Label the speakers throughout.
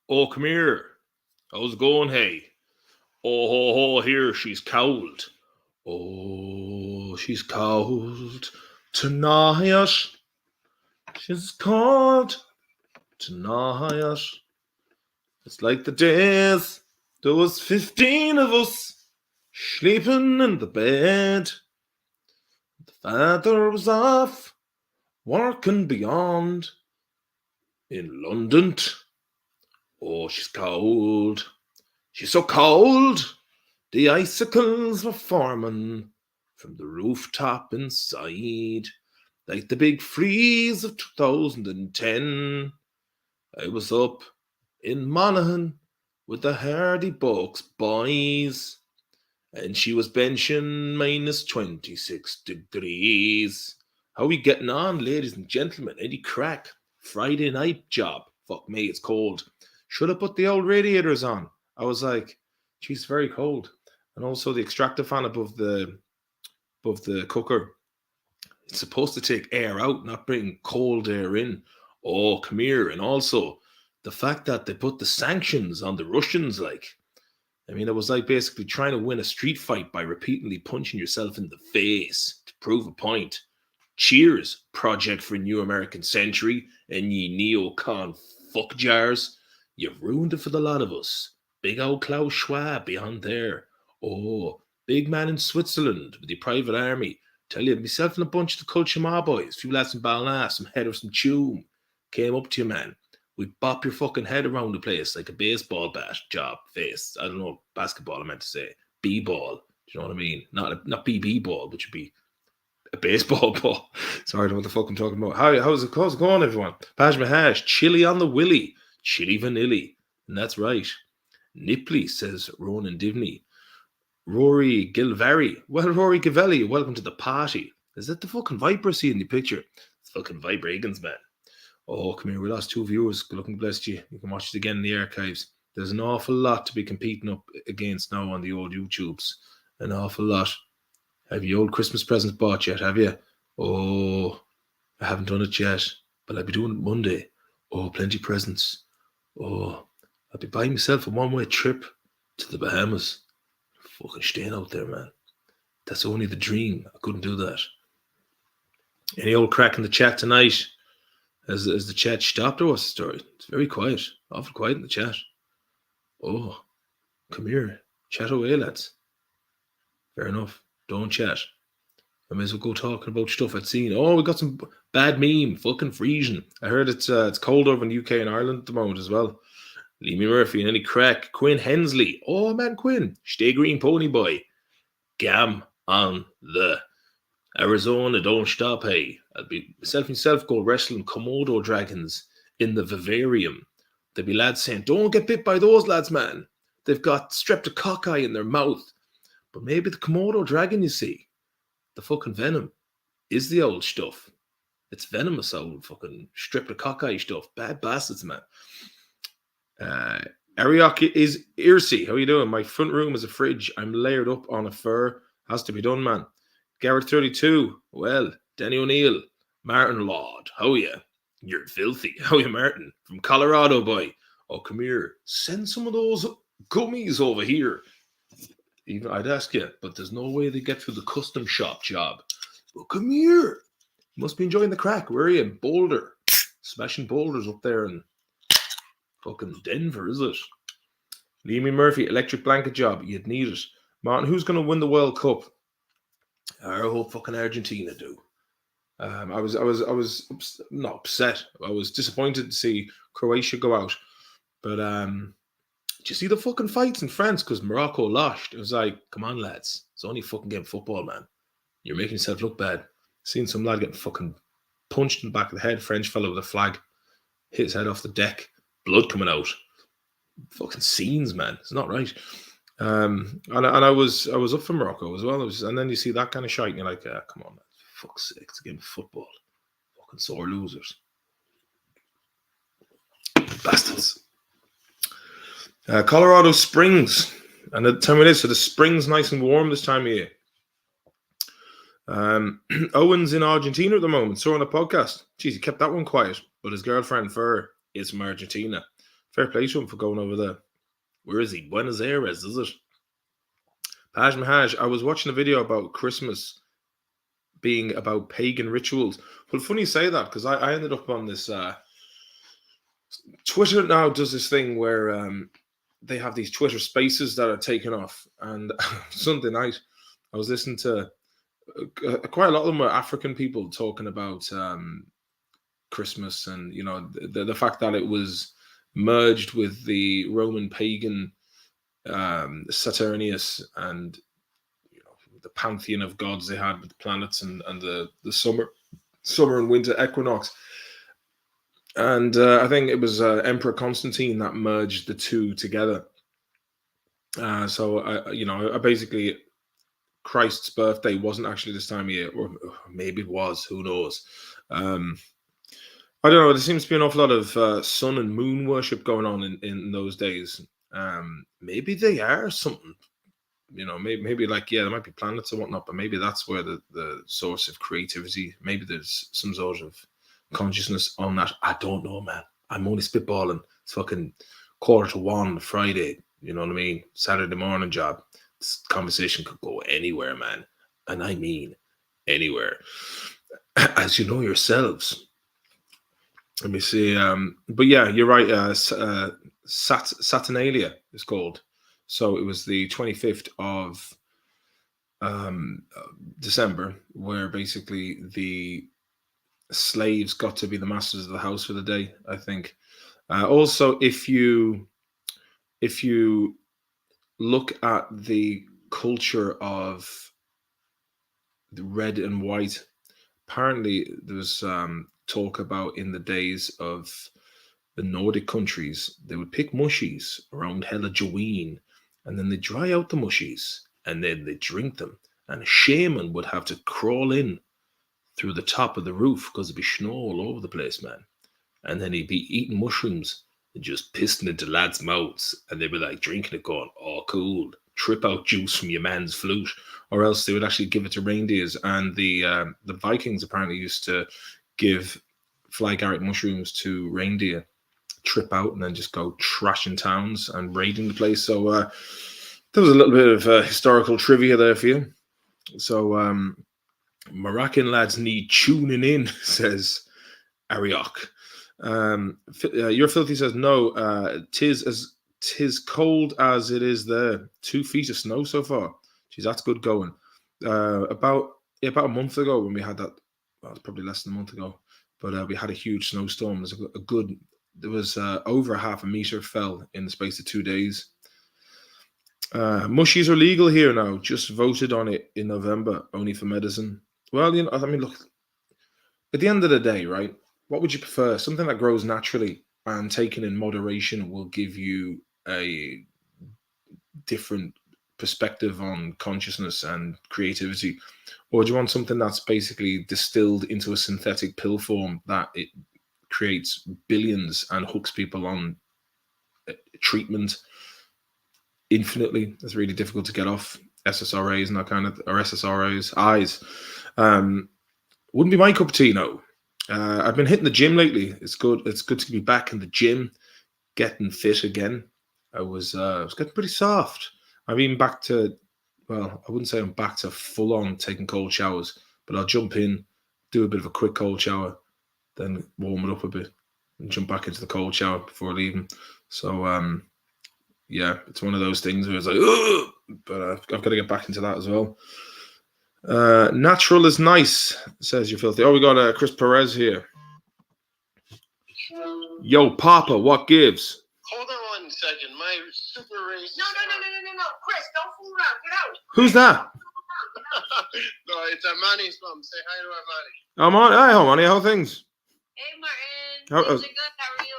Speaker 1: Oh, come here. How's it going, hey? Oh, ho, ho, here, she's cawld. Oh, she's cawld tonight. She's cold tonight. It's like the days. There was 15 of us sleeping in the bed. The father was off working beyond in London. Oh, she's cold. She's so cold. The icicles were forming from the rooftop inside. Like the big freeze of 2010. I was up in Monaghan with the Hardy Bucks boys. And she was benching minus 26 degrees. How are we getting on, ladies and gentlemen? Any crack? Friday night job. Fuck me, it's cold. Should have put the old radiators on. I was like, geez, very cold. And also the extractor fan above the cooker. It's supposed to take air out, not bring cold air in. Oh, come here. And also the fact that they put the sanctions on the Russians, like, I mean, it was like basically trying to win a street fight by repeatedly punching yourself in the face to prove a point. Cheers, Project for New American Century, and ye neocon fuck jars. You've ruined it for the lot of us. Big old Klaus Schwab beyond there. Oh, big man in Switzerland with the private army. Tell you, myself and a bunch of the culture ma boys, a few lads from Ballin, some head of some tune, came up to you, man. We'd bop your fucking head around the place like a baseball bat job face. I don't know, basketball I meant to say. B-ball. Do you know what I mean? Not BB ball, which would be a baseball ball. Sorry, I don't know what the fuck I'm talking about. How's it going, everyone? Paj Mahash, chili on the willy, chili vanilla. And that's right. Nipley, says Ronan Divney. Rory Gilvary. Well, Rory Gavelli, welcome to the party. Is that the fucking Viper see in the picture? It's fucking Viper Higgins, man. Oh, come here. We lost 2 viewers. Good looking, bless you. You can watch it again in the archives. There's an awful lot to be competing up against now on the old YouTubes. An awful lot. Have you old Christmas presents bought yet? Have you? Oh, I haven't done it yet, but I'll be doing it Monday. Oh, plenty presents. Oh, I'll be buying myself a one-way trip to the Bahamas. Fucking staying out there, man. That's only the dream. I couldn't do that. Any old crack in the chat tonight? Has the chat stopped or what's the story? It's very quiet. Awful quiet in the chat. Oh, come here. Chat away, lads. Fair enough. Don't chat. I may as well go talking about stuff I'd seen. Oh, we got some bad meme. Fucking freezing. I heard it's cold over in the UK and Ireland at the moment as well. Lee Murphy and any crack. Quinn Hensley. Oh, man, Quinn. Stay green, pony boy. Gam on the Arizona, don't stop, hey. I'll be myself go wrestling Komodo dragons in the vivarium. There'll be lads saying, don't get bit by those lads, man. They've got streptococci in their mouth. But maybe the Komodo dragon, you see, the fucking venom, is the old stuff. It's venomous old fucking streptococci stuff. Bad bastards, man. Ariok is Irsi. How you doing? My front room is a fridge. I'm layered up on a fur. Has to be done, man. Garrett 32. Well, Danny O'Neill. Martin Lord. How ya? You're filthy. How ya, Martin? From Colorado, boy. Oh, come here. Send some of those gummies over here. Even I'd ask you, but there's no way they get through the custom shop job. Well, come here. You must be enjoying the crack. Where are you? In Boulder. Smashing boulders up there in fucking Denver, is it? Liam Murphy, electric blanket job. You'd need it. Martin, who's going to win the World Cup? I hope fucking Argentina do. I was not upset. I was disappointed to see Croatia go out. But did you see the fucking fights in France because Morocco lost? It was like, come on, lads. It's only fucking game football, man. You're making yourself look bad. Seen some lad getting fucking punched in the back of the head. French fellow with a flag. Hit his head off the deck. Blood coming out. Fucking scenes, man. It's not right. And I was up for Morocco as well. And then you see that kind of shite and you're like, come on, man. For fuck's sake, it's a game of football. Fucking sore losers. Bastards. Colorado Springs. And the time it is, so the spring's nice and warm this time of year. Owen's in Argentina at the moment, so on a podcast. Jeez, he kept that one quiet. But his girlfriend, Fur, is from Argentina. Fair play to him for going over there. Where is he? Buenos Aires, is it? Paj Mahaj, I was watching a video about Christmas being about pagan rituals. Well, funny you say that, because I ended up on this... Twitter now does this thing where they have these Twitter spaces that are taken off. And Sunday night, I was listening to quite a lot of them were African people talking about Christmas and, you know, the fact that it was merged with the Roman pagan Saturnius and, you know, the pantheon of gods they had with the planets and the summer and winter equinox. And I think it was Emperor Constantine that merged the two together. So I basically, Christ's birthday wasn't actually this time of year, or maybe it was. Who knows? I don't know. There seems to be an awful lot of sun and moon worship going on in those days. Maybe they are something. You know, maybe like, yeah, there might be planets and whatnot, but maybe that's where the source of creativity. Maybe there's some sort of consciousness on that. I don't know, man. I'm only spitballing. It's fucking 1:45 Friday. You know what I mean? Saturday morning job. This conversation could go anywhere, man. And I mean anywhere. As you know yourselves. Let me see. But yeah, you're right. Saturnalia is called. So it was the 25th of December, where basically the slaves got to be the masters of the house for the day, I think. Also, if you look at the culture of the red and white, apparently there's talk about in the days of the Nordic countries, they would pick mushies around Halloween, and then they dry out the mushies, and then they drink them. And a shaman would have to crawl in through the top of the roof because there'd be snow all over the place, man. And then he'd be eating mushrooms and just pissing into lads' mouths, and they'd be like drinking it, going, "Oh, cool, trip out juice from your man's flute," or else they would actually give it to reindeers. And the Vikings apparently used to give fly garret mushrooms to reindeer, trip out, and then just go trashing towns and raiding the place. So there was a little bit of historical trivia there for you. So Moroccan lads need tuning in, says Ariok. Your filthy says no. Tis cold as it is there. 2 feet of snow so far. Geez, that's good going. About a month ago when we had that. Well, it's probably less than a month ago, but we had a huge snowstorm. There was over 0.5 meter fell in the space of 2 days. Mushies are legal here now. Just voted on it in November, only for medicine. Well, you know, I mean, look. At the end of the day, right? What would you prefer? Something that grows naturally and taken in moderation will give you a different perspective on consciousness and creativity, or do you want something that's basically distilled into a synthetic pill form that it creates billions and hooks people on treatment infinitely? It's really difficult to get off SSRIs and that kind of, or SSRIs eyes. Wouldn't be my cup of tea, no. I've been hitting the gym lately. It's good to be back in the gym, getting fit again. I was getting pretty soft. I'm even back to, well, I wouldn't say I'm back to full on taking cold showers, but I'll jump in, do a bit of a quick cold shower, then warm it up a bit and jump back into the cold shower before leaving. So yeah, it's one of those things where it's like, ugh! But I've got to get back into that as well. Natural is nice, says you're filthy. Oh, we got Chris Perez here. Yo, Papa, what gives?
Speaker 2: Hold on 1 second. My super race. No. Chris, don't fool around. Get out.
Speaker 1: Who's that?
Speaker 2: No, it's Armani's mom. Say hi to
Speaker 1: Armani.
Speaker 2: Armani.
Speaker 1: Hi, Armani. How are things?
Speaker 3: Hey, Martin. Things are good. How are you?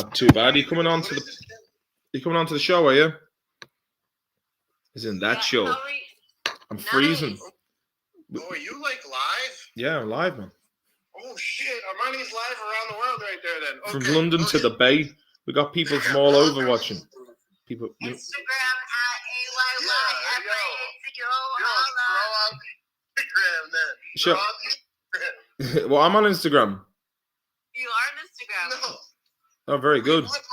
Speaker 1: Not too bad. You coming on to the show, are you? Is in that show. I'm freezing.
Speaker 2: Oh, are you like live?
Speaker 1: Yeah, I'm live, man.
Speaker 2: Oh shit, Armani's live around the world right there then. Okay.
Speaker 1: From London to the Bay. We got people from all over watching. People.
Speaker 3: Instagram at AYYFIACO.
Speaker 2: Throw out Instagram then.
Speaker 1: Sure. Well, I'm on Instagram.
Speaker 3: You are on Instagram.
Speaker 2: No.
Speaker 1: Oh, very good.
Speaker 3: Like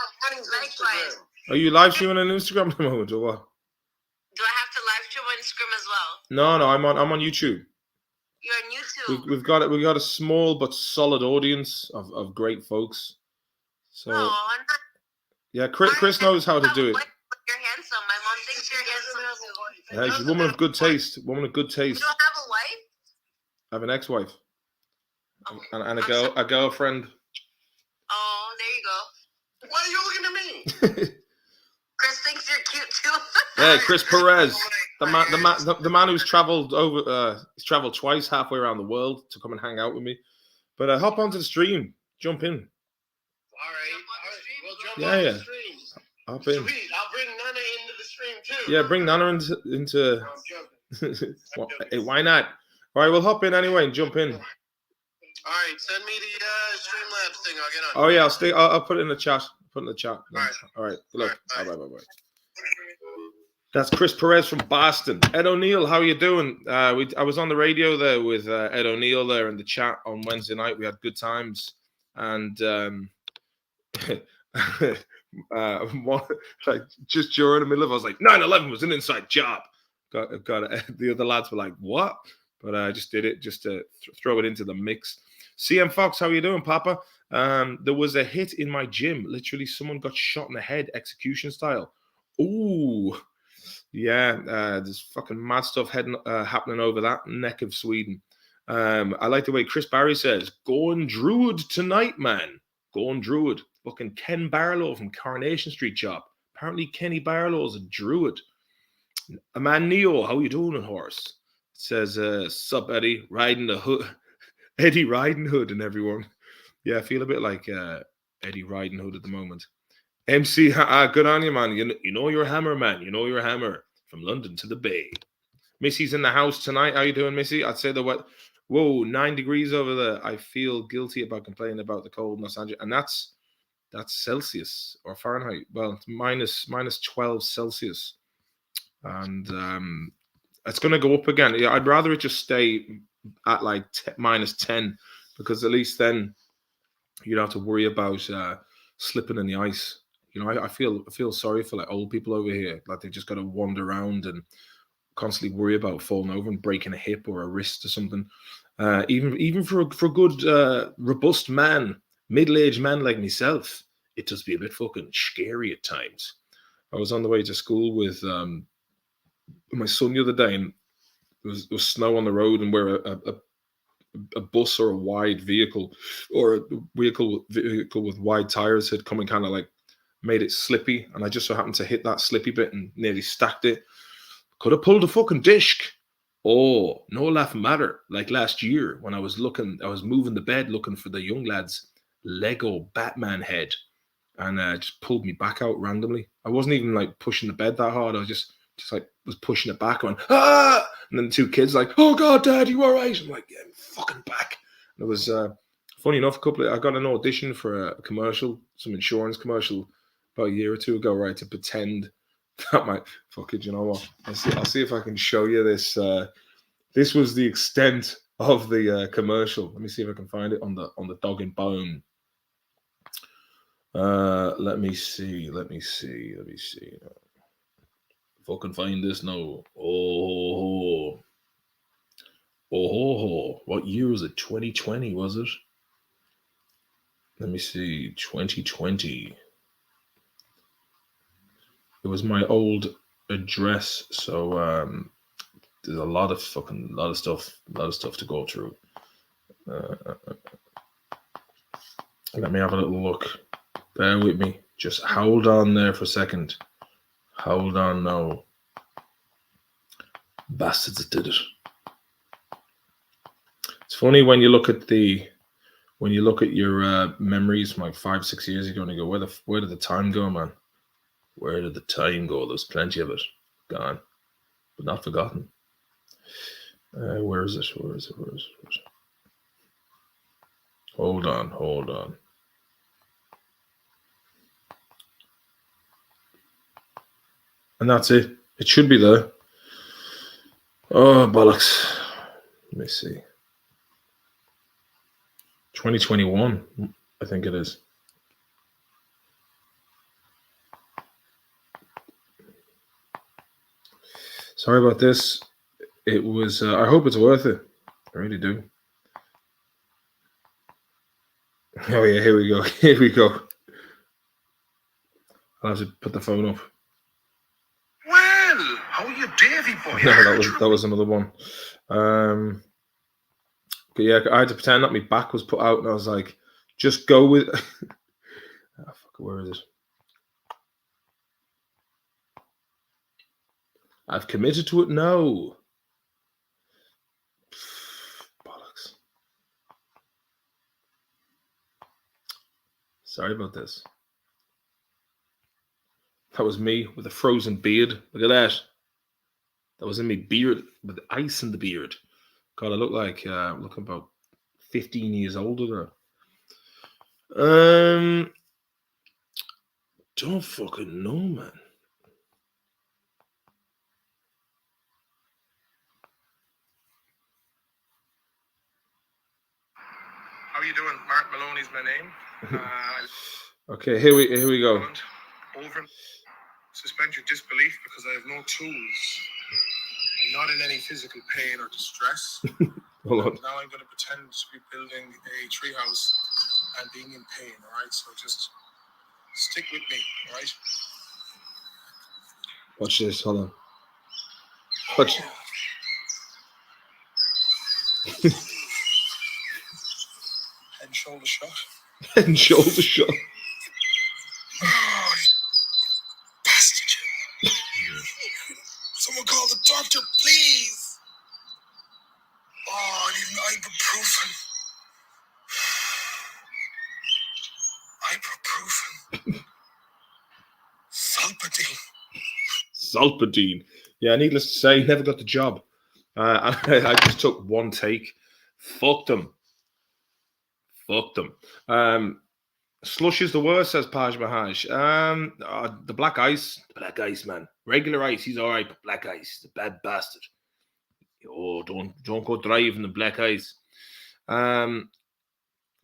Speaker 1: Are you live streaming on Instagram at the moment or what?
Speaker 3: Do I have to live stream on Instagram as well?
Speaker 1: No, I'm on YouTube.
Speaker 3: You're on YouTube.
Speaker 1: We've got a small but solid audience of great folks. So yeah, Chris knows how to do it.
Speaker 3: You're handsome. My mom thinks you're handsome too.
Speaker 1: Yeah, she's a woman of good taste. Woman of good taste.
Speaker 3: You don't have a wife?
Speaker 1: I have an ex-wife
Speaker 3: Oh,
Speaker 1: and a girlfriend.
Speaker 3: Oh, there you go.
Speaker 2: Why are you looking at me?
Speaker 3: Chris thinks you're cute too.
Speaker 1: Hey, Chris Perez, the man who's travelled he's travelled twice halfway around the world to come and hang out with me. But hop onto the stream, jump in.
Speaker 2: All right. We'll jump
Speaker 1: Yeah,
Speaker 2: on
Speaker 1: yeah.
Speaker 2: the stream.
Speaker 1: Hop in.
Speaker 2: Sweet. I'll bring Nana into the stream too.
Speaker 1: Yeah, bring Nana into.
Speaker 2: No, I'm joking.
Speaker 1: Hey, why not? All right, we'll hop in anyway and jump in.
Speaker 2: All right, send me the Streamlabs thing. I'll get on.
Speaker 1: Oh yeah, I'll put it in the chat. Put it in the chat. All right. Good luck.
Speaker 2: All
Speaker 1: Bye
Speaker 2: right.
Speaker 1: bye. That's Chris Perez from Boston. Ed O'Neill, how you doing? I was on the radio there with Ed O'Neill there in the chat on Wednesday night. We had good times, and like just during the middle of, I was like, 9/11 was an inside job. Got the other lads were like, what? But I just did it just to throw it into the mix. CM Fox, how you doing, Papa? There was a hit in my gym. Literally, someone got shot in the head, execution style. Ooh, yeah. There's fucking mad stuff happening over that neck of Sweden. I like the way Chris Barry says, "Going Druid tonight, man. Going Druid." Fucking Ken Barlow from Coronation Street job. Apparently, Kenny Barlow's a Druid. A man Neo, how you doing, horse? Says, "Sup, Eddie, riding the hood." Eddie Riding Hood and everyone. Yeah, I feel a bit like Eddie Riding Hood at the moment. MC, good on you, man. You know you're a hammer, man. You know you're a hammer. From London to the Bay. Missy's in the house tonight. How you doing, Missy? I'd say whoa, 9 degrees over there. I feel guilty about complaining about the cold in Los Angeles. And that's Celsius or Fahrenheit. Well, it's minus 12 Celsius. And it's going to go up again. Yeah, I'd rather it just stay at like minus 10, because at least then you don't have to worry about slipping in the ice. You know, I feel sorry for like old people over here, like they just got to wander around and constantly worry about falling over and breaking a hip or a wrist or something. Even for a good robust man, middle-aged man like myself, it does be a bit fucking scary at times. I was on the way to school with my son the other day, and there was snow on the road, and where a bus or a wide vehicle or a vehicle with wide tires had come and kind of like made it slippy, and I just so happened to hit that slippy bit and nearly stacked it. Could have pulled a fucking disc. Oh, no laughing matter. Like last year when I was moving the bed looking for the young lads' Lego Batman head, and just pulled me back out randomly. I wasn't even like pushing the bed that hard. I was just like was pushing it back, going ah, and then the two kids like, "Oh God, Dad, you all right?" I'm like, "Yeah, I'm fucking back." And it was funny enough. I got an audition for a commercial, some insurance commercial, about a year or two ago, right? To pretend that my fuck it, you know what? I'll see if I can show you this. This was the extent of the commercial. Let me see if I can find it on the Dog and Bone. Let me see. If I can find this now. Oh, what year was it? 2020, was it? Let me see. 2020. It was my old address, so there's a lot of stuff to go through. Let me have a little look. Bear with me. Just hold on there for a second. Hold on now. Bastards that did it. It's funny when you look at your memories from like 5-6 years ago and you go, where did the time go, man? Where did the time go? There's plenty of it gone, but not forgotten. Where is it? Hold on. And that's it. It should be there. Oh, bollocks. Let me see. 2021, I think it is. Sorry about this. It was. I hope it's worth it. I really do. Oh yeah, here we go. Here we go. I'll have to put the phone up.
Speaker 2: Well, how are you, Davy boy?
Speaker 1: No, that was another one. But yeah, I had to pretend that my back was put out, and I was like, just go with. Where is it? I've committed to it now. Bollocks. Sorry about this. That was me with a frozen beard. Look at that. That was in my beard with ice in the beard. God, I look like looking about 15 years older there. Don't fucking know, man.
Speaker 2: How are you doing? Mark Maloney's my name.
Speaker 1: Okay, here we go.
Speaker 2: Over. Suspend your disbelief because I have no tools. I'm not in any physical pain or distress.
Speaker 1: Hold on.
Speaker 2: Now I'm going to pretend to be building a treehouse and being in pain, all right? So just stick with me, all right?
Speaker 1: Watch this, hold on. Watch.
Speaker 2: Head and shoulder shot.
Speaker 1: Head and shoulder shot.
Speaker 2: Oh, bastard. Someone call the doctor, please. Oh, I need an ibuprofen. Ibuprofen. Salpatine.
Speaker 1: Salpatine. Yeah, needless to say, never got the job. I just took one take. Fucked them. Slush is the worst, says Paj Mahaj. The black ice. Black ice, man. Regular ice, he's all right, but black ice, he's a bad bastard. Oh, don't go driving the black ice.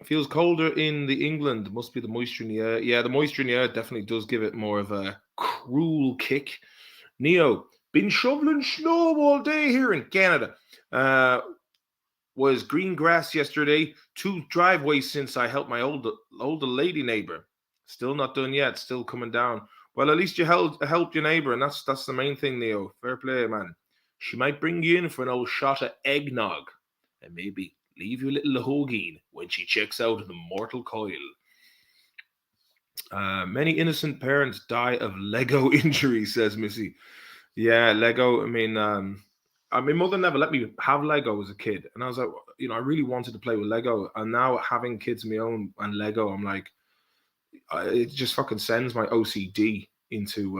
Speaker 1: Feels colder in the England. Must be the moisture in the air. Yeah, the moisture in the air definitely does give it more of a cruel kick. Neo, been shoveling snow all day here in Canada. Was green grass yesterday. 2 driveways since I helped my older lady neighbor. Still not done yet. Still coming down. Well, at least you helped your neighbor, and that's the main thing, Neo. Fair play, man. She might bring you in for an old shot of eggnog, and maybe leave you a little hoagine when she checks out the mortal coil. Many innocent parents die of Lego injury, says Missy. Yeah, Lego. I mean, my mother never let me have Lego as a kid, and I was like, I really wanted to play with Lego, and now having kids of my own and Lego, I'm like, it just fucking sends my OCD into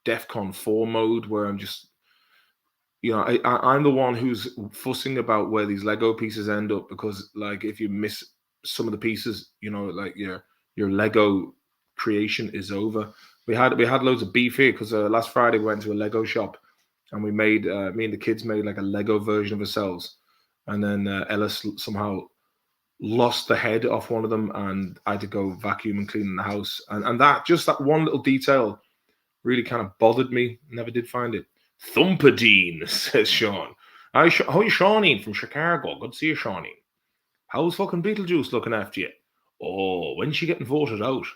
Speaker 1: DEFCON 4 mode, where I'm just, I'm the one who's fussing about where these Lego pieces end up, because like if you miss some of the pieces, like your Lego creation is over. We had loads of beef here because last Friday we went to a Lego shop, and we made me and the kids made like a Lego version of ourselves, and then Ellis somehow lost the head off one of them, and I had to go vacuum and clean the house, and that one little detail really kind of bothered me. Never did find it. Thumpadine, says Sean. Hi, Shawneen from Chicago. Good to see you, Shawneen. How's fucking Beetlejuice looking after you? Oh, when's she getting voted out?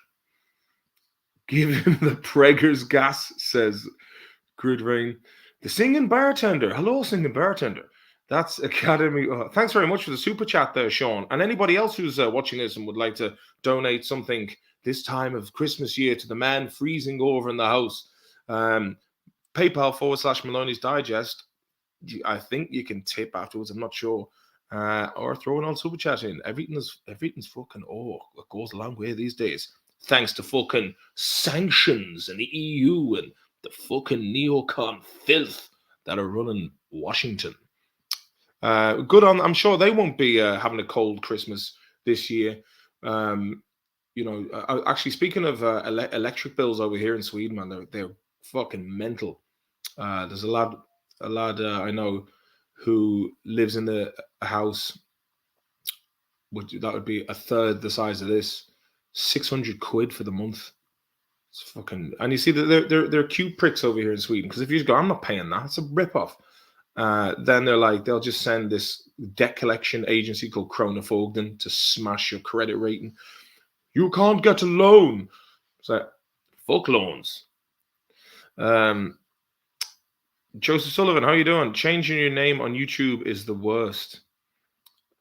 Speaker 1: Give him the Preggers gas, says Grid Rain. The singing bartender. Hello, singing bartender. That's Academy. Thanks very much for the super chat there, Sean. And anybody else who's watching this and would like to donate something this time of Christmas year to the man freezing over in the house, PayPal/Maloney's Digest. I think you can tip afterwards. I'm not sure. Or throw an old super chat in. Everything's fucking, it goes a long way these days. Thanks to fucking sanctions and the EU and the fucking neocon filth that are running Washington. Good on. I'm sure they won't be having a cold Christmas this year. Actually, speaking of electric bills over here in Sweden, man, they're fucking mental. There's a lad I know who lives in a house that would be a third the size of this. 600 quid for the month. It's fucking, and you see that they're cute pricks over here in Sweden, because if you just go, I'm not paying that, it's a rip-off. Then they'll just send this debt collection agency called Kronofogden to smash your credit rating. You can't get a loan. It's like, fuck loans. Joseph Sullivan, how you doing? Changing your name on YouTube is the worst.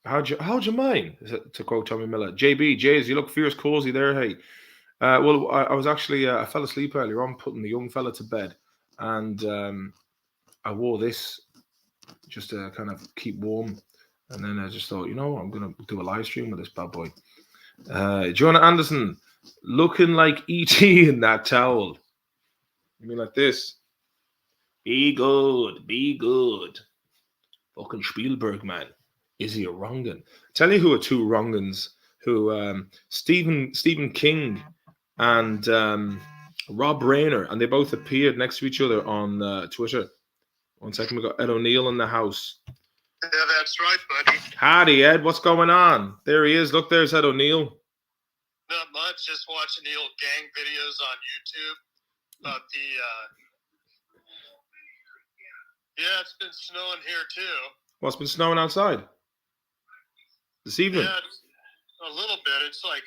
Speaker 1: How'd you mind? To quote Tommy Miller. JB, Jays, you look fierce cozy there, hey. Well, I was actually, I fell asleep earlier on putting the young fella to bed, and I wore this just to kind of keep warm, and then I just thought, I'm going to do a live stream with this bad boy. Jonah Anderson, looking like E.T. in that towel. You mean like this? Be good, be good. Fucking Spielberg, man. Is he a wrong'un? Tell you who are two wrong'uns. Who Stephen King and Rob Reiner, and they both appeared next to each other on Twitter. 1 second, we got Ed O'Neill in the house.
Speaker 2: Yeah, that's right, buddy.
Speaker 1: Howdy, Ed. What's going on? There he is. Look, there's Ed O'Neill.
Speaker 2: Not much. Just watching the old gang videos on YouTube about the. Yeah, it's been snowing here too.
Speaker 1: What's been snowing outside this evening?
Speaker 2: Yeah, a little bit. It's like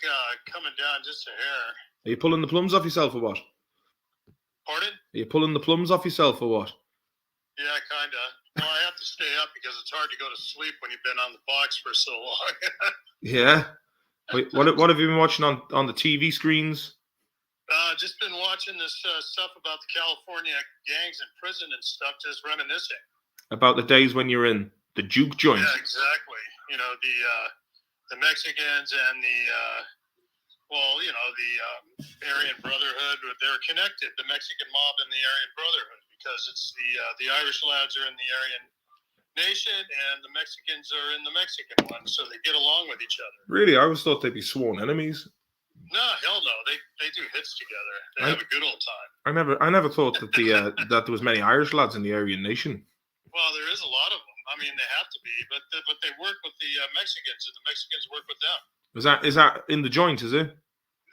Speaker 2: coming down just a hair.
Speaker 1: Are you pulling the plums off yourself or what?
Speaker 2: Pardon?
Speaker 1: Are you pulling the plums off yourself or what?
Speaker 2: Yeah, kind of. Well, I have to stay up because it's hard to go to sleep when you've been on the box for so long.
Speaker 1: Yeah. Wait, what have you been watching on the TV screens?
Speaker 2: Just been watching this stuff about the California gangs in prison and stuff, just reminiscing.
Speaker 1: About the days when you're in the juke joint.
Speaker 2: Yeah, exactly. The Mexicans and the Aryan Brotherhood, they're connected, the Mexican mob and the Aryan Brotherhood, because it's the Irish lads are in the Aryan nation and the Mexicans are in the Mexican one, so they get along with each other.
Speaker 1: Really? I always thought they'd be sworn enemies.
Speaker 2: No, hell no. They do hits together. They have a good old time.
Speaker 1: I never thought that that there was many Irish lads in the Aryan nation.
Speaker 2: Well, there is a lot of them. I mean, they have to be, but they work with the Mexicans, and the Mexicans work with them.
Speaker 1: Is that in the joint? Is it?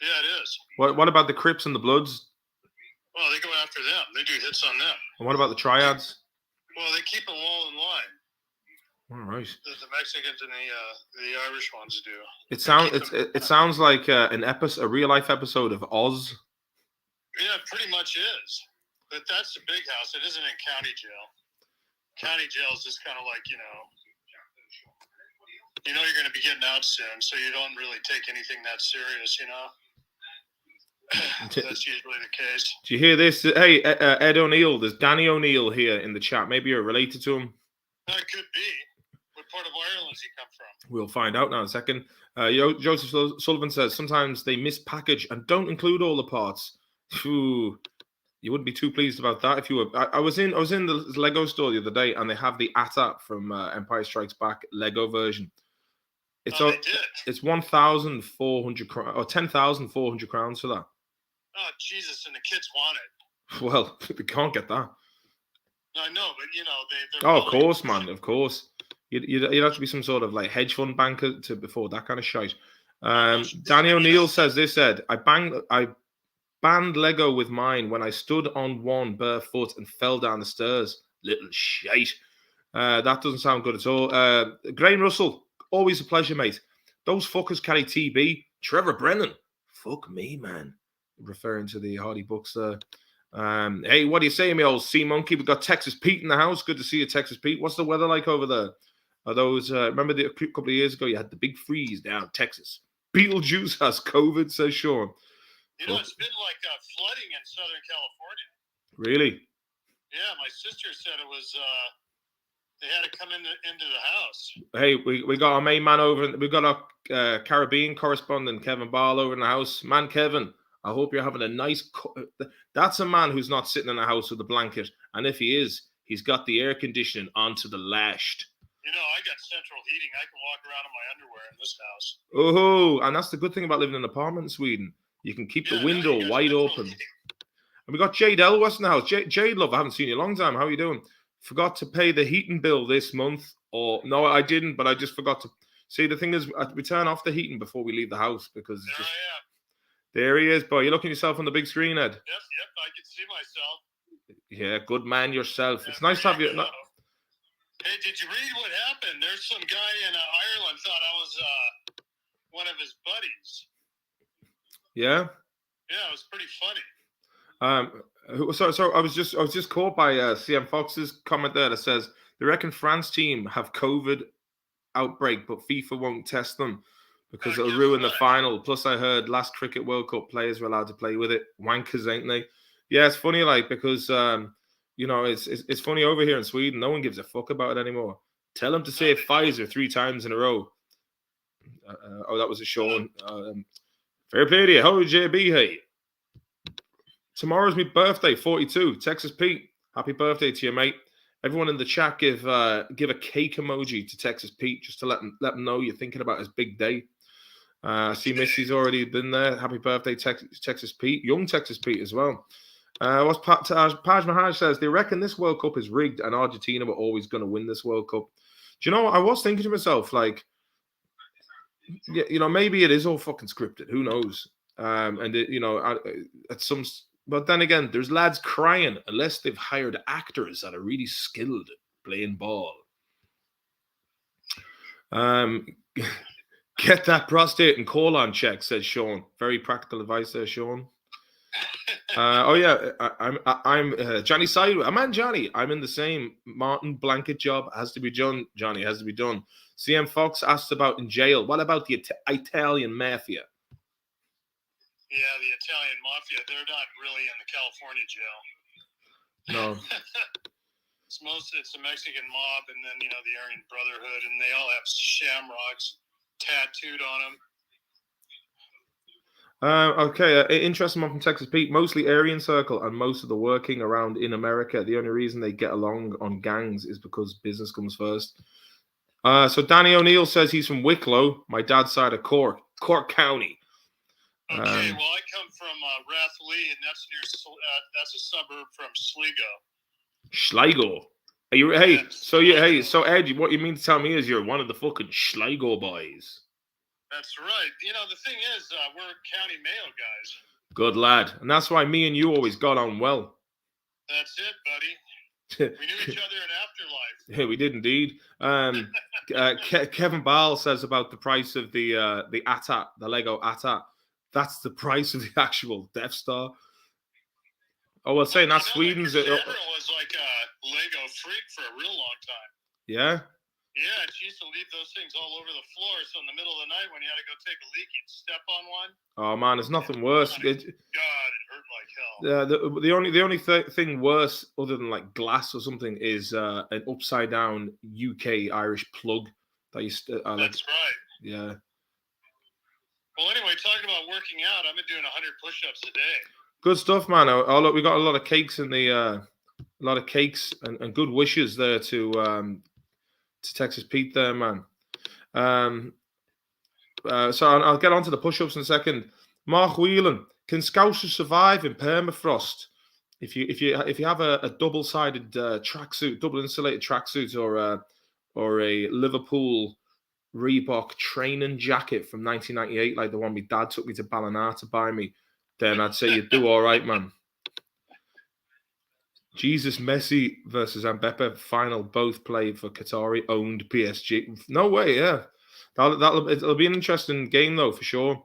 Speaker 2: Yeah, it is.
Speaker 1: What about the Crips and the Bloods?
Speaker 2: Well, they go after them. They do hits on them.
Speaker 1: And what about the Triads?
Speaker 2: Well, they keep them all in line.
Speaker 1: All right.
Speaker 2: The Mexicans and the Irish ones do.
Speaker 1: It sounds like a real life episode of Oz.
Speaker 2: Yeah, it pretty much is. But that's the big house. It isn't in county jail. County jail is just kind of like, you're going to be getting out soon, so you don't really take anything that serious, That's usually the case.
Speaker 1: Do you hear this? Hey, Ed O'Neill, there's Danny O'Neill here in the chat. Maybe you're related to him.
Speaker 2: That could be. What part of Ireland does he come from?
Speaker 1: We'll find out now in a second. Joseph Sullivan says, sometimes they mispackage and don't include all the parts. Phew. You wouldn't be too pleased about that if you were. I was in the Lego store the other day, and they have the AT-AT from Empire Strikes Back Lego version. It's it's 1,400 or 10,400 crowns for that.
Speaker 2: Oh Jesus! And the kids want it.
Speaker 1: Well, we can't get that.
Speaker 2: I know, but
Speaker 1: they're of course, man, of course. You'd have to be some sort of like hedge fund banker to afford that kind of shite. Danny O'Neill says this, Ed. I banned Lego with mine when I stood on one barefoot and fell down the stairs. Little shite. That doesn't sound good at all. Graham Russell, always a pleasure, mate. Those fuckers carry TB. Trevor Brennan, fuck me, man. Referring to the Hardy Bucks there. Hey, what do you say, me old sea monkey? We've got Texas Pete in the house. Good to see you, Texas Pete. What's the weather like over there? Are those, remember a couple of years ago, you had the big freeze down in Texas. Beetlejuice has COVID, says Sean.
Speaker 2: It's been like flooding in Southern California.
Speaker 1: Really?
Speaker 2: Yeah, my sister said it was, they had to come into the house.
Speaker 1: Hey, we got our main man over, we've got our Caribbean correspondent, Kevin Ball, over in the house. Man, Kevin, I hope you're having a nice... That's a man who's not sitting in a house with a blanket. And if he is, he's got the air conditioning onto the lashed.
Speaker 2: I got central heating. I can walk around in my underwear in this house.
Speaker 1: Oh, and that's the good thing about living in an apartment in Sweden. You can keep the window wide open. Heating. And we got Jade Elwest in the house. Jade, love, I haven't seen you in a long time. How are you doing? Forgot to pay the heating bill this month. Or no, I didn't, but I just forgot to. See, the thing is, we turn off the heating before we leave the house because it's just... There he is, boy. You looking at yourself on the big screen, Ed?
Speaker 2: Yep, I can see myself.
Speaker 1: Yeah, good man yourself. It's nice to have you.
Speaker 2: Hey, did you read what happened? There's some guy in Ireland thought I was one of his buddies.
Speaker 1: Yeah?
Speaker 2: Yeah, it was pretty funny.
Speaker 1: So I was just caught by CM Fox's comment there that says they reckon France team have COVID outbreak, but FIFA won't test them because it'll ruin the final. Plus, I heard last Cricket World Cup players were allowed to play with it. Wankers, ain't they? Yeah, it's funny, like, because it's funny over here in Sweden. No one gives a fuck about it anymore. Tell them to say Pfizer 3 times in a row. That was a Sean. Fair play to you. How JB? Hey. Tomorrow's my birthday, 42. Texas Pete, happy birthday to you, mate. Everyone in the chat give a cake emoji to Texas Pete just to let him know you're thinking about his big day. I see Missy's already been there. Happy birthday, Texas Pete. Young Texas Pete as well. What's Paj Mahaj says, they reckon this World Cup is rigged and Argentina were always going to win this World Cup. Do you know what? I was thinking to myself, like, maybe it is all fucking scripted. Who knows? But then again, there's lads crying unless they've hired actors that are really skilled playing ball. Get that prostate and colon check, says Sean. Very practical advice there, Sean. I'm Johnny Sideways. I'm Johnny. I'm in the same Martin blanket job. Has to be done, Johnny. Has to be done. CM Fox asked about in jail. What about the Italian mafia?
Speaker 2: Yeah, the Italian mafia. They're not really in the California jail.
Speaker 1: No.
Speaker 2: It's the Mexican mob, and then the Aryan Brotherhood, and they all have shamrocks tattooed on them.
Speaker 1: Interesting one from Texas Pete. Mostly Aryan Circle and most of the working around in America. The only reason they get along on gangs is because business comes first. So Danny O'Neill says he's from Wicklow, my dad's side of Cork County.
Speaker 2: Okay, well, I come from Rathlee, and that's a suburb from Sligo.
Speaker 1: Are you? So Ed, what you mean to tell me is you're one of the fucking Sligo boys?
Speaker 2: That's right. The thing is, we're County Mayo guys.
Speaker 1: Good lad, and that's why me and you always got on well.
Speaker 2: That's it, buddy. We knew each other in afterlife.
Speaker 1: Yeah, we did indeed. Kevin Ball says about the price of the AT-AT, the Lego AT-AT. That's the price of the actual Death Star. Oh, well, saying that Sweden's...
Speaker 2: Sarah was like a Lego freak for a real long time.
Speaker 1: Yeah?
Speaker 2: Yeah, and she used to leave those things all over the floor, so in the middle of the night when you had to go take a leak, you'd step on one.
Speaker 1: Oh, man, there's nothing worse.
Speaker 2: God, it hurt like hell.
Speaker 1: The only thing worse, other than like glass or something, is an upside-down UK-Irish plug. That's
Speaker 2: right.
Speaker 1: Yeah.
Speaker 2: Well, anyway, talking about working out, I've been doing 100 push-ups a day.
Speaker 1: Good stuff, man. We got a lot of cakes in the, a lot of cakes and good wishes there to Texas Pete there, man. So I'll get on to the push-ups in a second. Mark Whelan, can Scousers survive in permafrost? If you have a double-sided tracksuit, double insulated tracksuit, or a Liverpool Reebok training jacket from 1998, like the one my dad took me to Ballin to buy me, then I'd say you'd do all right, man. Jesus, Messi versus Mbappe final, both played for Qatari owned PSG. No way, yeah. It'll be an interesting game though, for sure.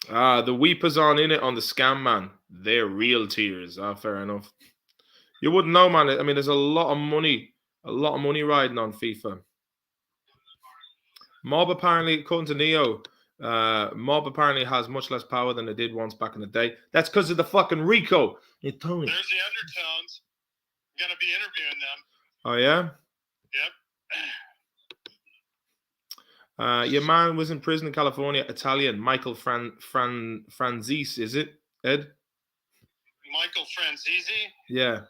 Speaker 1: The weepers aren't in it on the scam, man. They're real tears. Fair enough. You wouldn't know, man. I mean, there's a lot of money riding on FIFA. Mob apparently, according to Neo, Mob apparently has much less power than it did once back in the day. That's because of the fucking Rico. Hey, Tony.
Speaker 2: There's the undertones. I'm going to be interviewing them.
Speaker 1: Oh, yeah?
Speaker 2: Yep.
Speaker 1: Your man was in prison in California, Italian, Michael Franzese, is it, Ed?
Speaker 2: Michael Franzese?
Speaker 1: Yeah.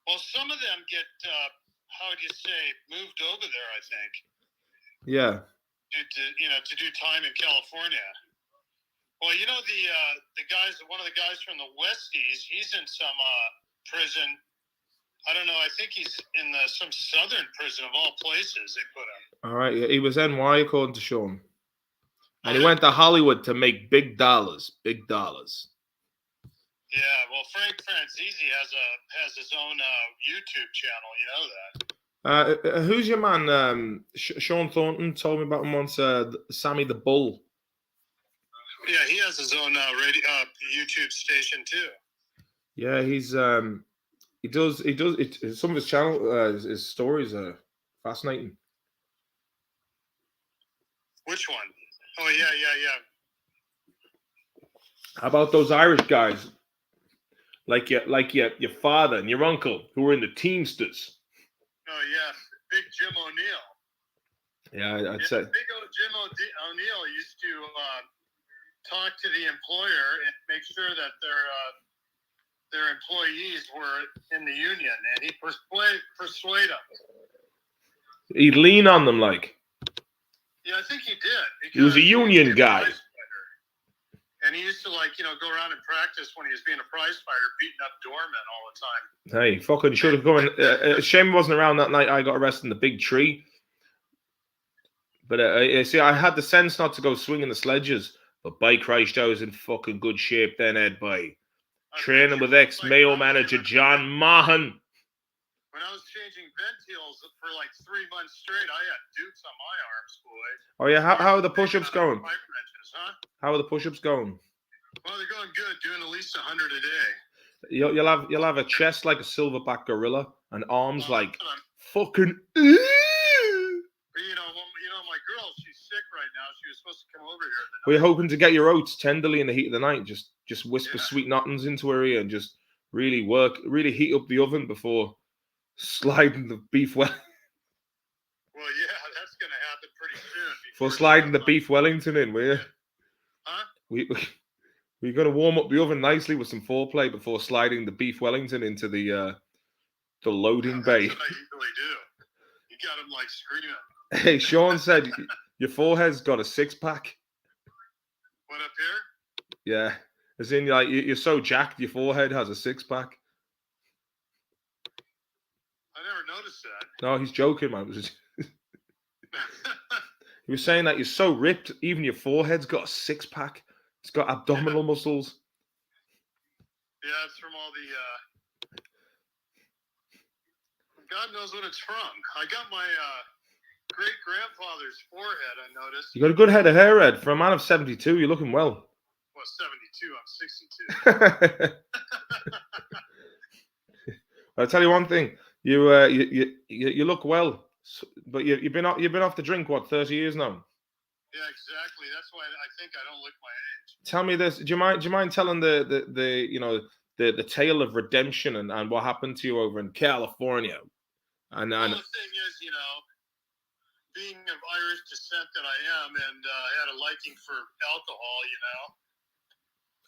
Speaker 2: Well, some of them get, how would you say, moved over there, I think.
Speaker 1: Yeah.
Speaker 2: To do time in California. Well, the guys, one of the guys from the Westies, he's in some prison. I don't know. I think he's in some southern prison of all places. They put him.
Speaker 1: All right. He was NY according to Sean. And he went to Hollywood to make big dollars. Big dollars.
Speaker 2: Yeah, well, Frank Franzese has his own YouTube channel. You know that.
Speaker 1: Who's your man? Sean Thornton told me about him once. Sammy the Bull.
Speaker 2: Yeah, he has his own YouTube station too.
Speaker 1: Yeah, he does. Some of his channel, his stories are fascinating.
Speaker 2: Which one? Oh yeah.
Speaker 1: How about those Irish guys, like your father and your uncle, who were in the Teamsters?
Speaker 2: Oh yeah, Big Jim O'Neill.
Speaker 1: Yeah, I'd say
Speaker 2: Big Jim O'Neill used to talk to the employer and make sure that their employees were in the union, and he persuade them.
Speaker 1: He'd lean on them like.
Speaker 2: Yeah, I think he did.
Speaker 1: He was a union guy.
Speaker 2: And he used to, go around and practice when he was being a prize fighter, beating up doormen all the time.
Speaker 1: Hey, fucking should have gone. Shame he wasn't around that night I got arrested in the big tree. But see, I had the sense not to go swinging the sledges. But by Christ, I was in fucking good shape then, Ed, by training with ex-Mayo manager John Mahan.
Speaker 2: When I was changing ventiles for 3 months straight, I had dukes on my arms, boy.
Speaker 1: Oh yeah, how are the push-ups going?
Speaker 2: Pipe wrenches, huh?
Speaker 1: How are the push-ups going?
Speaker 2: Well, they're going good, doing at least 100 a day.
Speaker 1: You'll have a chest like a silverback gorilla and arms like fucking.
Speaker 2: My girl, she's sick right now. She was supposed to come over here.
Speaker 1: We're hoping to get your oats tenderly in the heat of the night. Just whisper sweet nothings into her ear and just really heat up the oven before sliding the beef
Speaker 2: Well, yeah, that's going to happen pretty soon.
Speaker 1: Before sliding the beef Wellington in, will you?
Speaker 2: Huh?
Speaker 1: We're going to warm up the oven nicely with some foreplay before sliding the beef Wellington into the loading bay.
Speaker 2: That's what I usually do. You got them screaming.
Speaker 1: Hey, Sean said your forehead's got a six-pack.
Speaker 2: What, up here?
Speaker 1: Yeah, as in you're so jacked, your forehead has a six-pack.
Speaker 2: I never noticed that.
Speaker 1: No, he's joking, man. He was saying that you're so ripped, even your forehead's got a six-pack. It's got abdominal muscles.
Speaker 2: Yeah, it's from all the. God knows what it's from. I got my great-grandfather's forehead, I noticed.
Speaker 1: You got a good head of hair, Ed. For a man of 72, you're looking well.
Speaker 2: Well, 72, I'm 62.
Speaker 1: I'll tell you one thing. You look well, but you've been off the drink, 30 years now?
Speaker 2: Yeah, exactly. That's why I think I don't look my age.
Speaker 1: Tell me this. Do you mind telling the tale of redemption and what happened to you over in California?
Speaker 2: Well, the thing is, being of Irish descent that I am, and I had a liking for alcohol,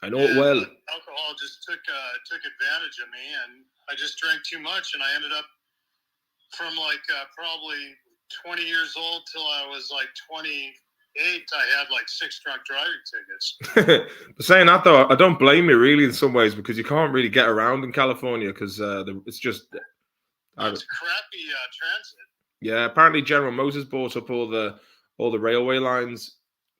Speaker 1: I know it well.
Speaker 2: Alcohol just took advantage of me, and I just drank too much, and I ended up from probably 20 years old till I was 28. I had 6 drunk driving tickets.
Speaker 1: But saying that though, I don't blame you really in some ways because you can't really get around in California because it's just.
Speaker 2: It's crappy transit.
Speaker 1: Yeah, apparently General Motors bought up all the railway lines.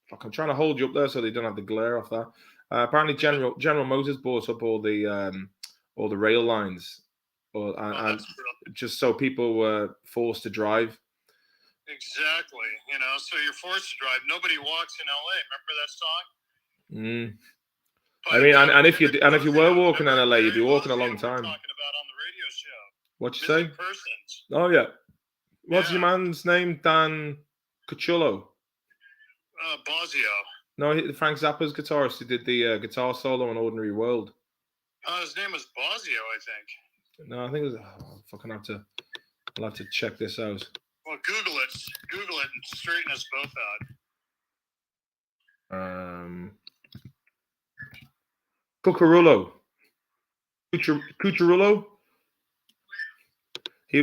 Speaker 1: Fuck, I'm trying to hold you up there so they don't have the glare off that. Apparently General Motors bought up all the rail lines, and just so people were forced to drive.
Speaker 2: Exactly, so you're forced to drive. Nobody walks in LA. Remember that song?
Speaker 1: I mean, and if you were walking in LA, you'd be walking a long time.
Speaker 2: Talking about on the radio show.
Speaker 1: What'd you say?
Speaker 2: Persons.
Speaker 1: Oh yeah. What's your man's name? Dan Cucciolo.
Speaker 2: Bosio.
Speaker 1: No, Frank Zappa's guitarist. He did the guitar solo on Ordinary World.
Speaker 2: His name was Bosio, I think.
Speaker 1: No, I think it was. I'll have to check this out.
Speaker 2: Well, Google it and straighten us both out.
Speaker 1: Cucurullo. Cucurullo. He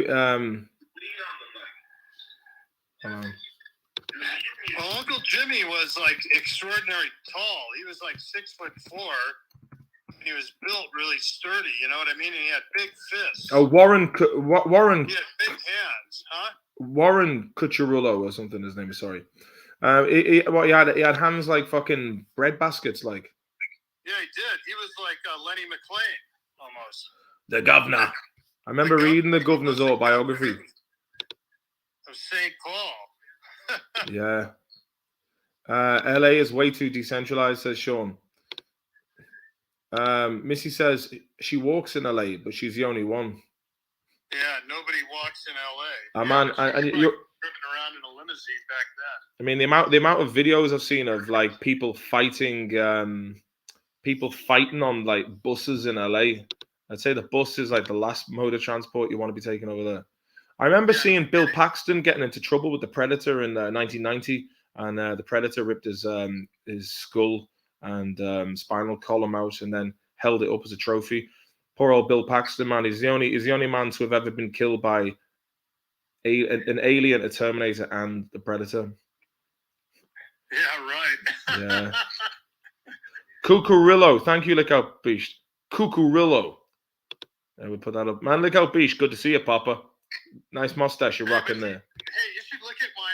Speaker 2: Well, Uncle Jimmy was extraordinary tall. He was 6'4". He was built really sturdy. You know what I mean? And he had big fists.
Speaker 1: Oh, Warren.
Speaker 2: He had big hands, huh?
Speaker 1: Warren Cucurullo or something. His name is sorry. He had hands like fucking bread baskets, like.
Speaker 2: Yeah, he did. He was like Lenny McLean, almost.
Speaker 1: The governor. I remember reading the governor's autobiography.
Speaker 2: Of St. Paul.
Speaker 1: Yeah. LA is way too decentralized, says Sean. Missy says she walks in LA, but she's the only one.
Speaker 2: Yeah, nobody walks in LA.
Speaker 1: Man, and you're
Speaker 2: driven around in a limousine back then.
Speaker 1: I mean, the amount of videos I've seen of like people fighting on like buses in LA. I'd say the bus is like the last mode of transport you want to be taking over there. I remember seeing Bill Paxton getting into trouble with the Predator in 1990, and the Predator ripped his skull and spinal column out, and then held it up as a trophy. Poor old Bill Paxton, man. He's the only man to have ever been killed by an alien, a Terminator, and the Predator.
Speaker 2: Yeah, right.
Speaker 1: Yeah. Cucurillo, thank you, Look Out Beast. Cucurillo. We put that up. Man, Look Out Beast, good to see you, Papa. Nice mustache you're rocking there.
Speaker 2: Hey, you should look at my,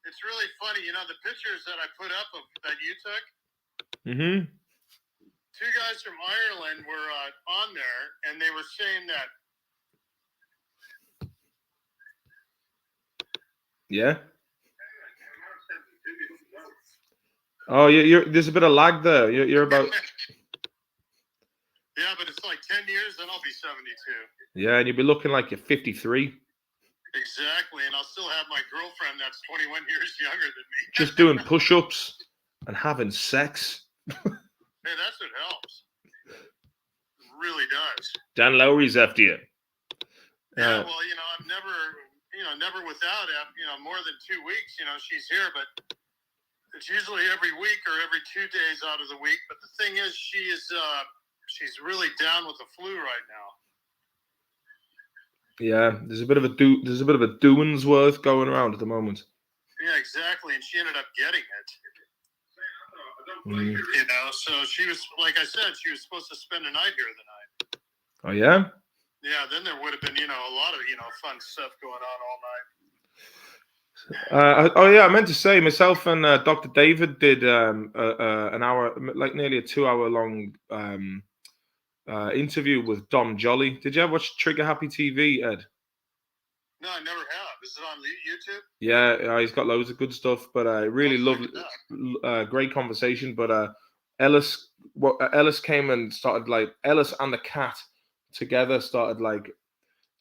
Speaker 2: it's really funny, the pictures that I put up of that you took.
Speaker 1: Mm-hmm.
Speaker 2: Two guys from Ireland were on there, and they were saying that.
Speaker 1: Yeah. Oh, there's a bit of lag there. You're about.
Speaker 2: Yeah, but it's like 10 years, then I'll be 72.
Speaker 1: Yeah, and you'll be looking like you're 53.
Speaker 2: Exactly, and I'll still have my girlfriend that's 21 years younger than me.
Speaker 1: Just doing push-ups and having sex.
Speaker 2: Hey, that's what helps. It really does.
Speaker 1: Dan Lowry's after you.
Speaker 2: Yeah, well, I'm never without, more than 2 weeks, she's here, but it's usually every week or every 2 days out of the week. But the thing is, she's really down with the flu right now.
Speaker 1: Yeah, there's a bit of a doingsworth going around at the moment.
Speaker 2: Yeah, exactly, and she ended up getting it. So she was, like I said, she was supposed to spend a night here the night.
Speaker 1: Oh yeah.
Speaker 2: Yeah, then there would have been, a lot of, fun stuff going on all night.
Speaker 1: I meant to say, myself and Dr. David did an hour, like nearly a 2-hour long interview with Dom Jolly. Did you ever watch Trigger Happy TV, Ed?
Speaker 2: No, I never have. Is it on YouTube?
Speaker 1: Yeah, he's got loads of good stuff, but I really loved great conversation. But Ellis came and started, like, Ellis and the cat together started like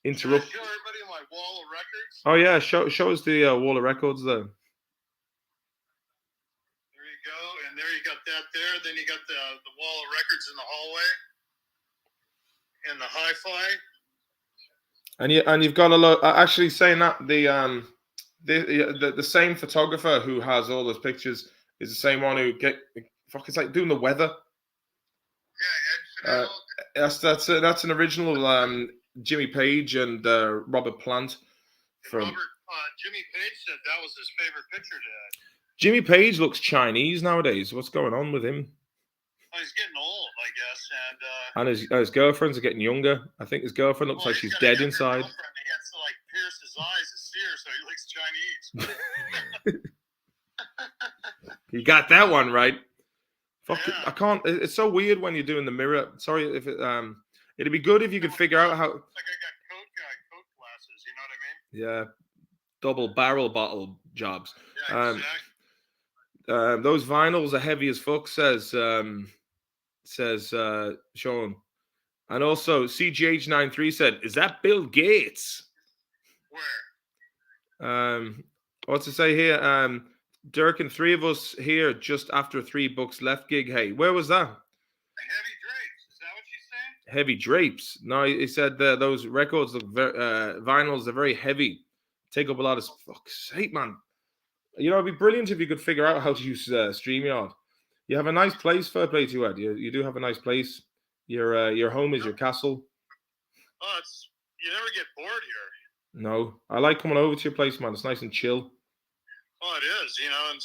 Speaker 1: interrupt.
Speaker 2: Show everybody my wall of records.
Speaker 1: Oh yeah, show us the wall of records there.
Speaker 2: There you go, and there you got that there. Then you got the wall of records in the hallway, and the hi-fi.
Speaker 1: And you've got a lot. Actually, saying that the same photographer who has all those pictures is the same one who it's like doing the weather.
Speaker 2: Yeah, Ed Fidel.
Speaker 1: That's an original Jimmy Page and Robert Plant.
Speaker 2: Jimmy Page said that was his favorite picture today.
Speaker 1: Jimmy Page looks Chinese nowadays. What's going on with him?
Speaker 2: Oh, he's getting old, I guess,
Speaker 1: and his girlfriends are getting younger. I think his girlfriend looks like she's dead inside.
Speaker 2: He has to like pierce his eyes to see her, so he looks Chinese.
Speaker 1: You got that one right. Fuck,
Speaker 2: yeah.
Speaker 1: I can't. It's so weird when you're doing the mirror. Sorry if it. It'd be good if you could figure out how.
Speaker 2: Like I got Coke glasses. You know what I mean?
Speaker 1: Yeah, double barrel bottle jobs.
Speaker 2: Yeah, exactly.
Speaker 1: Those vinyls are heavy as fuck, says Sean. And also CGH93 said, "Is that Bill Gates?"
Speaker 2: Where?
Speaker 1: What's to say here? Dirk and 3 of us here just after 3 Bucks Left gig. Hey, where was that?
Speaker 2: Heavy Drapes. Is that what she's saying?
Speaker 1: Heavy Drapes. No, he said those records look vinyls are very heavy. Take up a lot of fuck's sake, man. It'd be brilliant if you could figure out how to use StreamYard. You have a nice place, fair play to you, Ed. You do have a nice place. Your home is your castle.
Speaker 2: Oh, you never get bored here.
Speaker 1: No, I like coming over to your place, man. It's nice and chill.
Speaker 2: Oh, it is, and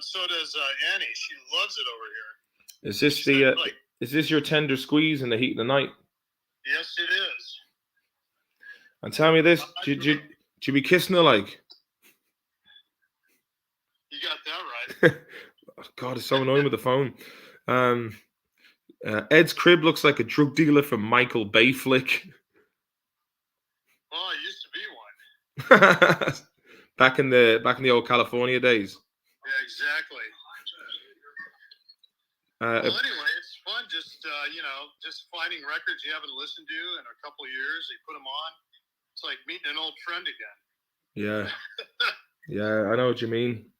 Speaker 2: so does Annie. She loves it over here.
Speaker 1: Is this your tender squeeze in the heat of the night?
Speaker 2: Yes, it is.
Speaker 1: And tell me this: did you be kissing her like?
Speaker 2: You got that right.
Speaker 1: Oh, God, it's so annoying with the phone. Ed's crib looks like a drug dealer from Michael Bay flick.
Speaker 2: Well, I used to be one.
Speaker 1: back in the old California days.
Speaker 2: Yeah, exactly. Well, anyway, it's fun just just finding records you haven't listened to in a couple of years. You put them on. It's like meeting an old friend again.
Speaker 1: Yeah, I know what you mean.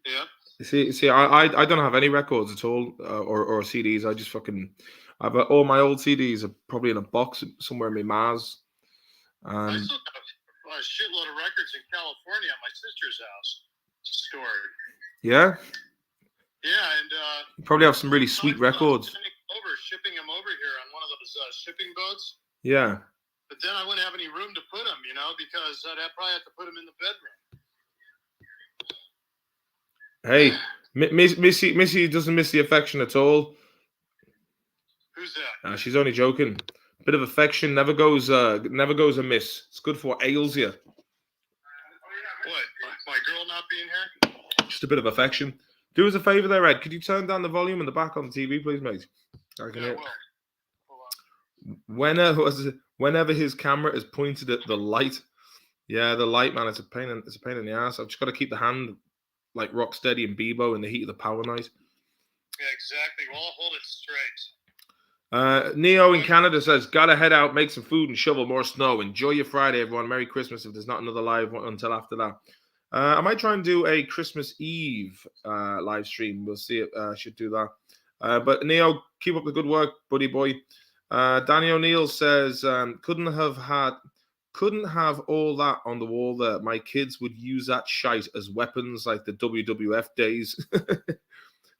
Speaker 2: Yeah.
Speaker 1: See, I don't have any records at all, or CDs. I just fucking, I've all my old CDs are probably in a box somewhere in my Mars.
Speaker 2: I still have a shitload of records in California at my sister's house stored.
Speaker 1: Yeah.
Speaker 2: Yeah, and
Speaker 1: you probably have some really sweet records.
Speaker 2: Shipping them over here on one of those shipping boats.
Speaker 1: Yeah.
Speaker 2: But then I wouldn't have any room to put them, because I'd probably have to put them in the bedroom.
Speaker 1: Hey, Missy doesn't miss the affection at all.
Speaker 2: Who's that?
Speaker 1: She's only joking. Bit of affection never goes amiss. It's good for what ails you.
Speaker 2: What? My girl not being here?
Speaker 1: Just a bit of affection. Do us a favor there, Ed. Could you turn down the volume in the back on the TV, please, mate? I can hear. Whenever his camera is pointed at the light, the light, man, it's a pain in the ass. I've just got to keep the hand like rock steady and Bebo in the heat of the power night.
Speaker 2: Yeah, exactly. Well, I'll hold it straight.
Speaker 1: Neo in Canada says, gotta head out, make some food and shovel more snow. Enjoy your Friday, everyone. Merry Christmas if there's not another live one until after that. I might try and do a Christmas Eve live stream. We'll see. I should do that. But Neo, keep up the good work, buddy boy. Danny O'Neill says, couldn't have all that on the wall there. My kids would use that shite as weapons like the WWF days.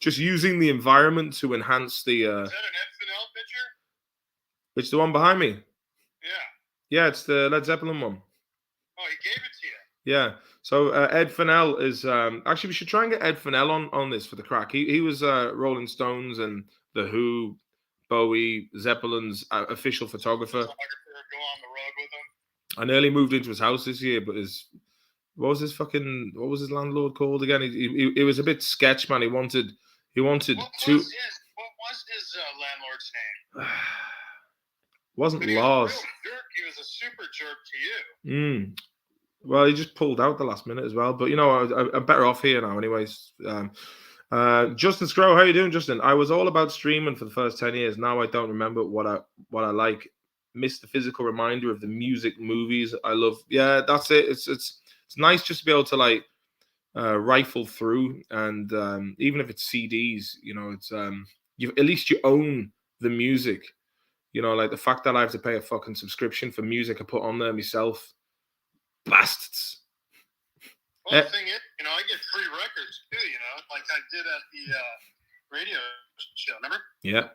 Speaker 1: Just using the environment to enhance the... Is that an
Speaker 2: Ed Fennell picture?
Speaker 1: It's the one behind me.
Speaker 2: Yeah.
Speaker 1: Yeah, it's the Led Zeppelin one.
Speaker 2: Oh, he gave it to you.
Speaker 1: Yeah. So Ed Fennell is... actually, we should try and get Ed Fennell on this for the crack. He was Rolling Stones and The Who, Bowie, Zeppelin's official photographer.
Speaker 2: Go on the road with him.
Speaker 1: I nearly moved into his house this year, but what was his landlord called again? It was a bit sketch, man. He wanted
Speaker 2: What was his landlord's name?
Speaker 1: Wasn't Lars.
Speaker 2: He was a super jerk to you.
Speaker 1: Well, he just pulled out the last minute as well. But I'm better off here now, anyways. Justin Scrow, how you doing, Justin? I was all about streaming for the first 10 years. Now I don't remember what I like. Miss the physical reminder of the music, movies I love. Yeah, that's it. It's nice just to be able to like rifle through, and even if it's CDs, it's at least you own the music. Like the fact that I have to pay a fucking subscription for music I put on there myself. Bastards.
Speaker 2: Well, the thing is, I get free records too, like I did at the radio show, remember?
Speaker 1: Yeah.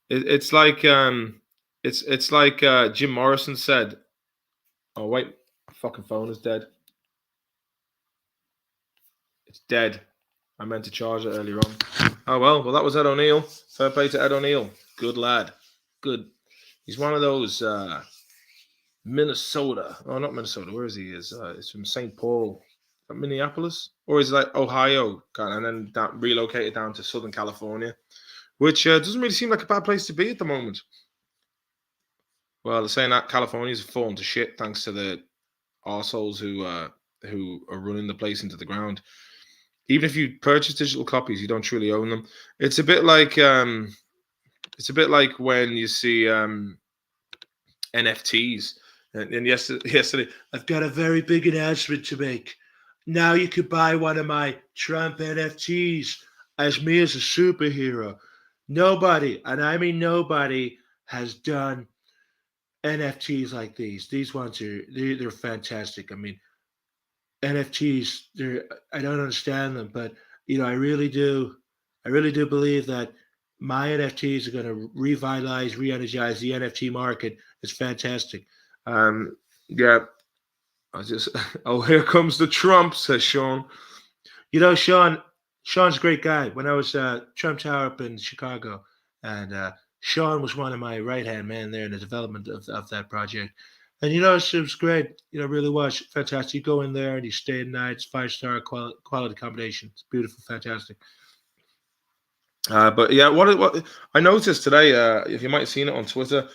Speaker 1: It's like Jim Morrison said. Oh, wait. My fucking phone is dead. It's dead. I meant to charge it earlier on. Oh, well, that was Ed O'Neill. Fair play to Ed O'Neill. Good lad. Good. He's one of those Minnesota. Oh, not Minnesota. Where is he? It's from St. Paul. Minneapolis? Or is it like Ohio? And then relocated down to Southern California, which doesn't really seem like a bad place to be at the moment. Well, they're saying that California's fallen to shit thanks to the arseholes who are running the place into the ground. Even if you purchase digital copies, you don't truly own them. It's a bit like when you see NFTs. And yesterday, I've got a very big announcement to make. Now you could buy one of my Trump NFTs as me as a superhero. Nobody, and I mean nobody, has done NFTs like these. These ones they're fantastic. I mean, NFTs, I don't understand them, but I really do believe that my NFTs are going to revitalize, re-energize the NFT market. It's fantastic. Yeah. Here comes the Trump, says Sean. Sean's a great guy. When I was Trump Tower up in Chicago, and Sean was one of my right-hand men there in the development of that project.
Speaker 4: And it was great. Really was fantastic. You go in there and you stay at night. It's 5-star quality combination. It's beautiful, fantastic.
Speaker 1: But yeah, what I noticed today, if you might have seen it on Twitter,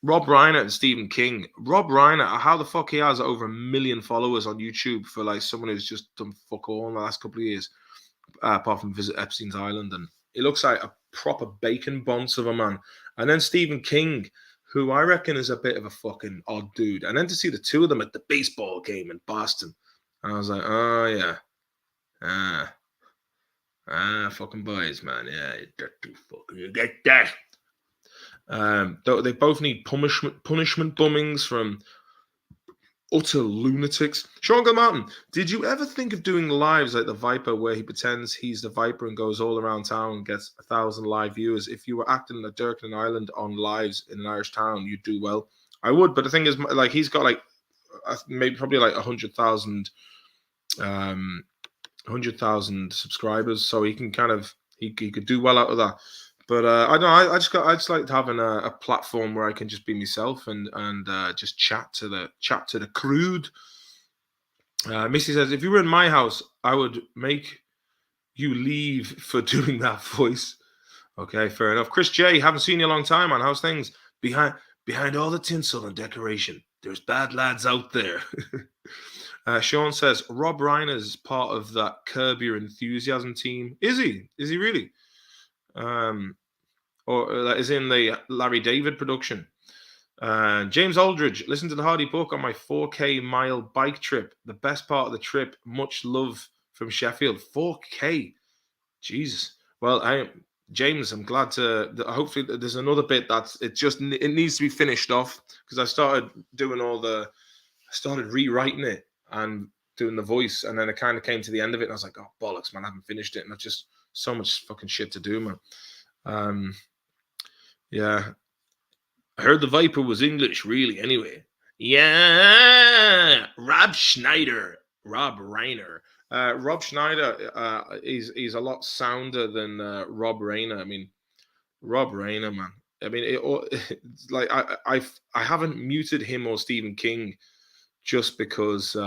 Speaker 1: Rob Reiner and Stephen King. Rob Reiner, how the fuck he has over 1 million followers on YouTube for like someone who's just done fuck all in the last couple of years, apart from visit Epstein's Island, and he looks like a proper bacon bonce of a man. And then Stephen King, who I reckon is a bit of a fucking odd dude. And then to see the two of them at the baseball game in Boston, and I was like, oh yeah, fucking boys, man, yeah, they're too fucking, you get that. They both need punishment bummings from utter lunatics. Sean Martin, did you ever think of doing lives like the Viper, where he pretends he's the Viper and goes all around town and gets 1,000 live viewers? If you were acting at Durkin Island on lives in an Irish town, you'd do well. I would, but the thing is, like, he's got like probably like 100,000 subscribers, so he can kind of he could do well out of that. But I don't know. I just like having a platform where I can just be myself and just chat to the crude. Missy says, if you were in my house, I would make you leave for doing that voice. Okay, fair enough. Chris J, haven't seen you a long time, man. How's things? Behind all the tinsel and decoration, there's bad lads out there. Sean says, Rob Reiner's part of that Curb Your Enthusiasm team. Is he? Is he really? Or that is in the Larry David production. James Aldridge, listen to the Hardy Book on my 4K mile bike trip. The best part of the trip. Much love from Sheffield. 4K. Jesus. Well, James, I'm glad to. Hopefully, there's another bit it needs to be finished off, because I started rewriting it and doing the voice, and then it kind of came to the end of it, and I was like, oh bollocks, man, I haven't finished it, and I've just so much fucking shit to do, man. Yeah, I heard the Viper was English, really. Anyway, yeah, Rob Reiner. Rob Schneider he's a lot sounder than Rob Reiner. I mean, Rob Reiner, man. I mean, it's like I haven't muted him or Stephen King just because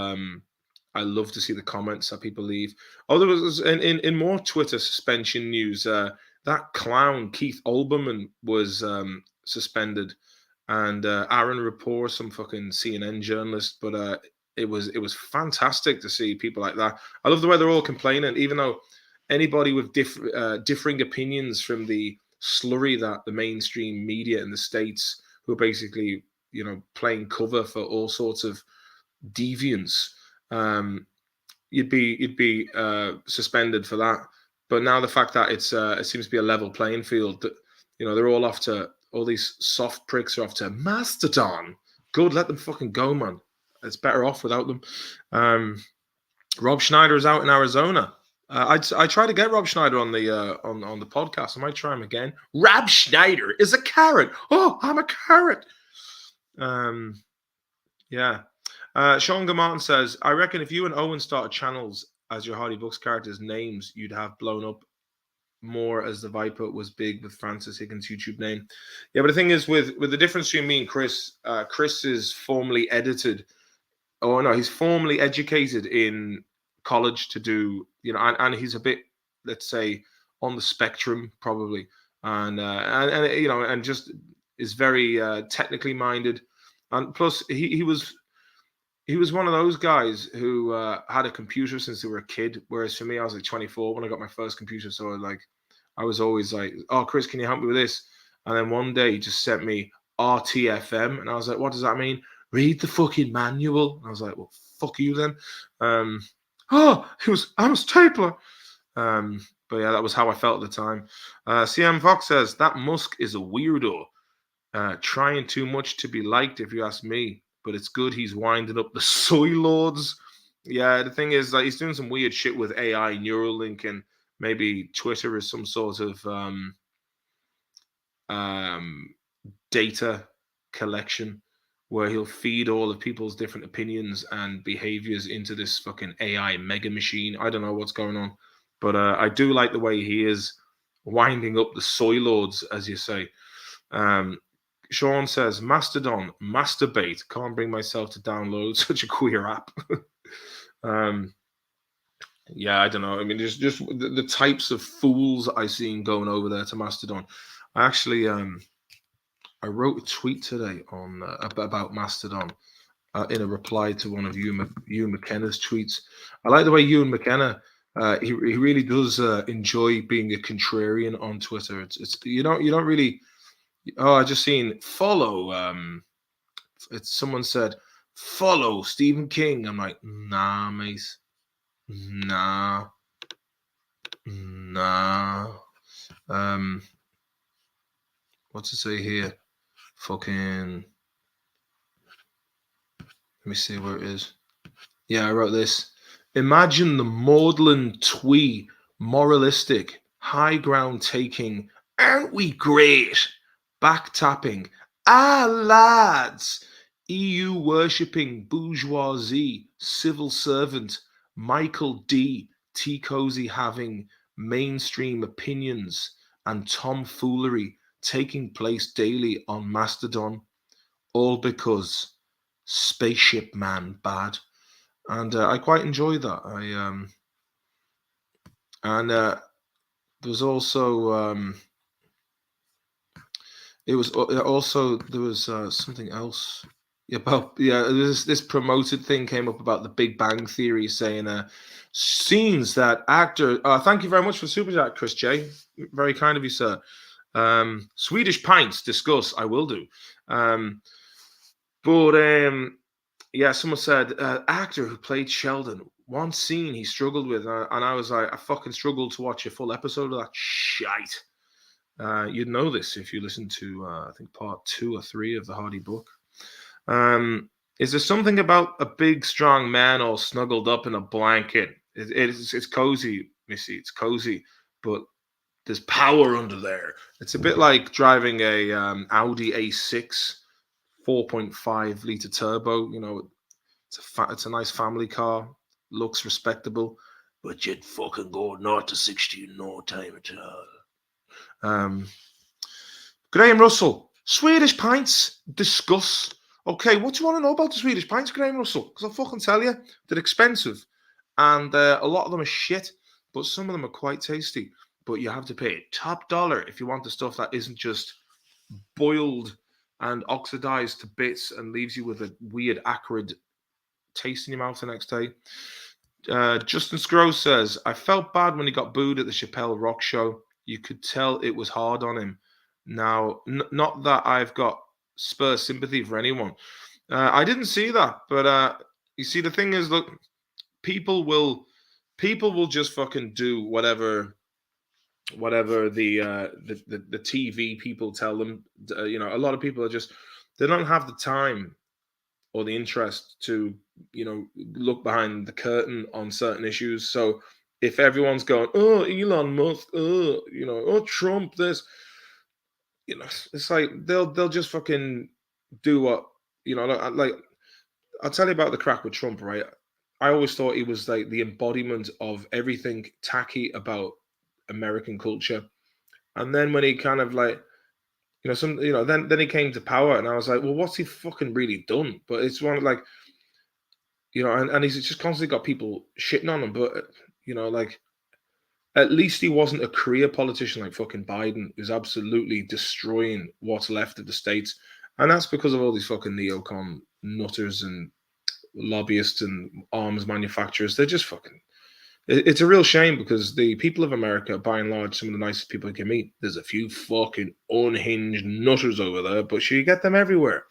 Speaker 1: I love to see the comments that people leave. Oh, there was in more Twitter suspension news. That clown Keith Olbermann was suspended, and Aaron Rapport, some fucking CNN journalist. But it was fantastic to see people like that. I love the way they're all complaining, even though anybody with differing opinions from the slurry that the mainstream media in the States, who are basically playing cover for all sorts of deviance, you'd be suspended for that. But now the fact that it seems to be a level playing field, that they're all off to, all these soft pricks are off to Mastodon. Good, let them fucking go, man. It's better off without them. Rob Schneider is out in Arizona. I tried to get Rob Schneider on the on the podcast. I might try him again. Rob Schneider is a carrot. Oh, I'm a carrot. Yeah. Sean Martin says, I reckon if you and Owen started channels as your Hardy Books characters' names, you'd have blown up more, as the Viper was big with Francis Higgins' YouTube name. Yeah, but the thing is, with the difference between me and Chris, Chris is formally edited. Oh no, he's formally educated in college to do, and he's a bit, let's say, on the spectrum probably, and just is very technically minded, and plus he was one of those guys who had a computer since they were a kid, whereas for me, I was like 24 when I got my first computer, so I was always like, oh, Chris, can you help me with this? And then one day he just sent me RTFM, and I was like, what does that mean? Read the fucking manual. And I was like, well, fuck you then. I'm a stapler. But yeah, that was how I felt at the time. CM Fox says, that Musk is a weirdo. Trying too much to be liked, if you ask me. But it's good he's winding up the soy lords. Yeah, the thing is, he's doing some weird shit with AI, Neuralink, and maybe Twitter is some sort of data collection where he'll feed all of people's different opinions and behaviors into this fucking AI mega machine. I don't know what's going on, but I do like the way he is winding up the soy lords, as you say. Sean says, Mastodon, masturbate. Can't bring myself to download such a queer app. Yeah, I don't know. I mean, just the types of fools I seen going over there to Mastodon. I actually I wrote a tweet today on about Mastodon in a reply to one of Ewan McKenna's tweets. I like the way Ewan McKenna he really does enjoy being a contrarian on Twitter. It's you don't really. Oh, I just seen follow. It's someone said follow Stephen King. I'm like, nah, mate, nah. What's it say here? Fucking. Let me see where it is. Yeah, I wrote this. Imagine the maudlin twee, moralistic, high ground taking, aren't we great? Back tapping, lads, EU worshipping bourgeoisie, civil servant, Michael D, tea cozy having mainstream opinions and tomfoolery taking place daily on Mastodon, all because Spaceship Man bad. And I quite enjoy that. There was also there was something else about this promoted thing came up about the Big Bang Theory saying scenes that actor. Thank you very much for super chat, Chris J. Very kind of you, sir. Swedish pints discuss. I will do. Yeah, someone said actor who played Sheldon. One scene he struggled with, and I was like, I fucking struggled to watch a full episode of that shite. You'd know this if you listen to, I think, part 2 or 3 of the Hardy book. Is there something about a big, strong man all snuggled up in a blanket? It's cozy, Missy. It's cozy, but there's power under there. It's a bit like driving a Audi A6. 4.5 litre turbo, it's a nice family car, looks respectable, but you'd fucking go 0 to 60 in no time at all. Graham Russell, Swedish pints, discuss. Okay, what do you want to know about the Swedish pints, Graham Russell? Because I'll fucking tell you, they're expensive, and a lot of them are shit, but some of them are quite tasty. But you have to pay top dollar if you want the stuff that isn't just boiled and oxidized to bits and leaves you with a weird acrid taste in your mouth the next day. Justin Scrooge says, I felt bad when he got booed at the Chappelle Rock show. You could tell it was hard on him. Now, not that I've got spur sympathy for anyone. I didn't see that, but you see, the thing is, look, people will just fucking do whatever the TV people tell them. A lot of people are just, they don't have the time or the interest to look behind the curtain on certain issues. So if everyone's going, oh, Elon Musk, oh, Trump, this, it's like they'll just fucking do what, like I'll tell you about the crack with Trump, right? I always thought he was like the embodiment of everything tacky about American culture. And then when he kind of like, then he came to power, and I was like, well, what's he fucking really done? But it's one like, and he's just constantly got people shitting on him. But like, at least he wasn't a career politician like fucking Biden, who's absolutely destroying what's left of the states. And that's because of all these fucking neocon nutters and lobbyists and arms manufacturers. They're just fucking. It's a real shame because the people of America, by and large, some of the nicest people you can meet. There's a few fucking unhinged nutters over there, but you get them everywhere.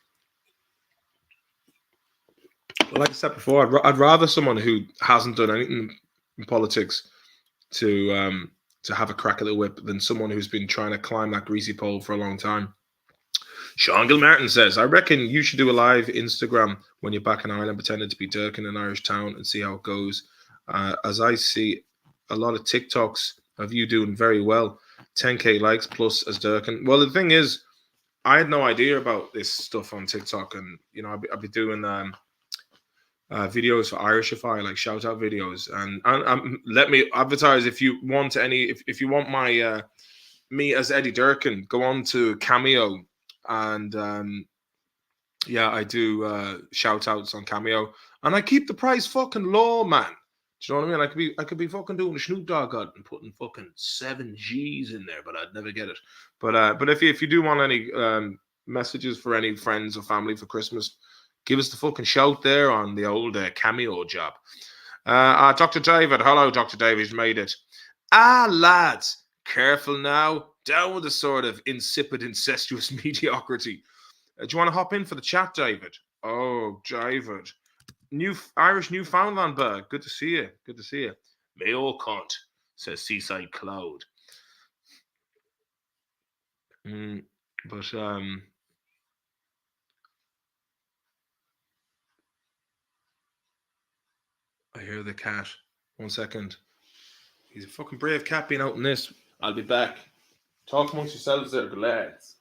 Speaker 1: Like I said before, I'd rather someone who hasn't done anything in politics to have a crack at the whip than someone who's been trying to climb that greasy pole for a long time. Sean Gilmartin says, I reckon you should do a live Instagram when you're back in Ireland, pretending to be Dirk in an Irish town and see how it goes. As I see a lot of TikToks of you doing very well, 10k likes plus as Durkin. Well, the thing is, I had no idea about this stuff on TikTok, and I'd be doing videos for Irishify, like shout out videos, and let me advertise if you want if you want my me as Eddie Durkin, go on to Cameo, and yeah, I do shout outs on Cameo, and I keep the price fucking low, man. Do you know what I mean? I could be fucking doing a Snoop Dogg ad and putting fucking 7 G's in there, but I'd never get it. But if you do want any messages for any friends or family for Christmas, give us the fucking shout there on the old Cameo job. Dr. David, hello, Dr. David, he's made it. Lads, careful now. Down with the sort of insipid, incestuous mediocrity. Do you want to hop in for the chat, David? Oh, David. Irish Newfoundland bird. Good to see you. Good to see you. Mayo cunt, says Seaside Cloud. But I hear the cat. 1 second. He's a fucking brave cat being out in this. I'll be back. Talk amongst yourselves there, lads.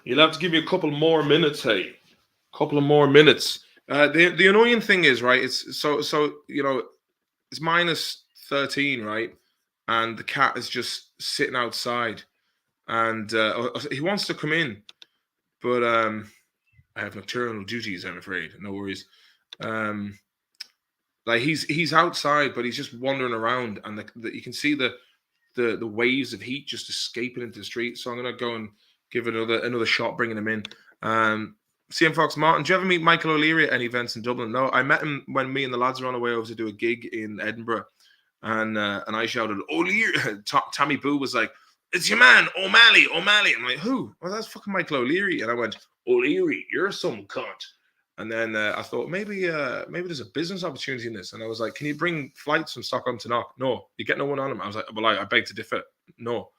Speaker 1: You'll have to give me a couple more minutes, hey. Couple of more minutes. The annoying thing is, right, it's so you know, it's minus 13, right? And the cat is just sitting outside. And he wants to come in. But I have nocturnal duties, I'm afraid. No worries. Like he's outside, but he's just wandering around, and you can see the waves of heat just escaping into the street. So I'm gonna go and give it another shot, bringing him in. CM Fox Martin, do you ever meet Michael O'Leary at any events in Dublin? No, I met him when me and the lads were on our way over to do a gig in Edinburgh, and I shouted O'Leary. Tommy Boo was like, "It's your man, O'Malley." I'm like, "Who?" Well, that's fucking Michael O'Leary. And I went, "O'Leary, you're some cunt." And then I thought maybe there's a business opportunity in this. And I was like, "Can you bring flights from Stockholm to Knock?" No, you get no one on him. I was like, "Well, I beg to differ." No.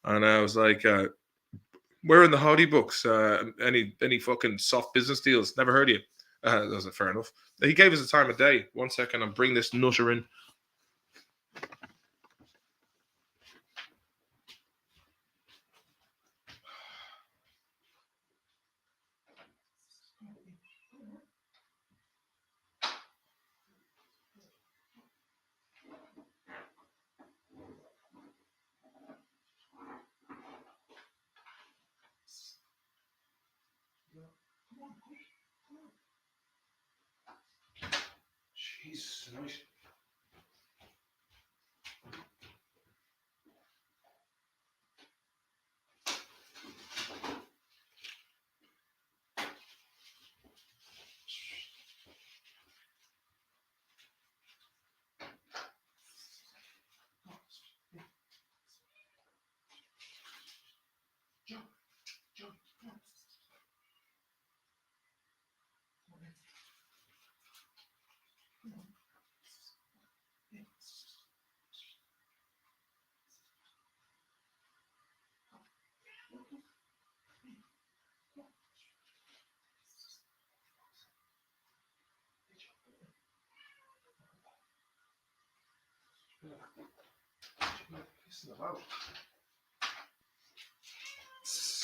Speaker 1: And I was like, "Where in the Howdy books? Any fucking soft business deals? Never heard of you." That was fair enough. He gave us the time of day. 1 second, I'm bringing this nutter in. Jesus, nice.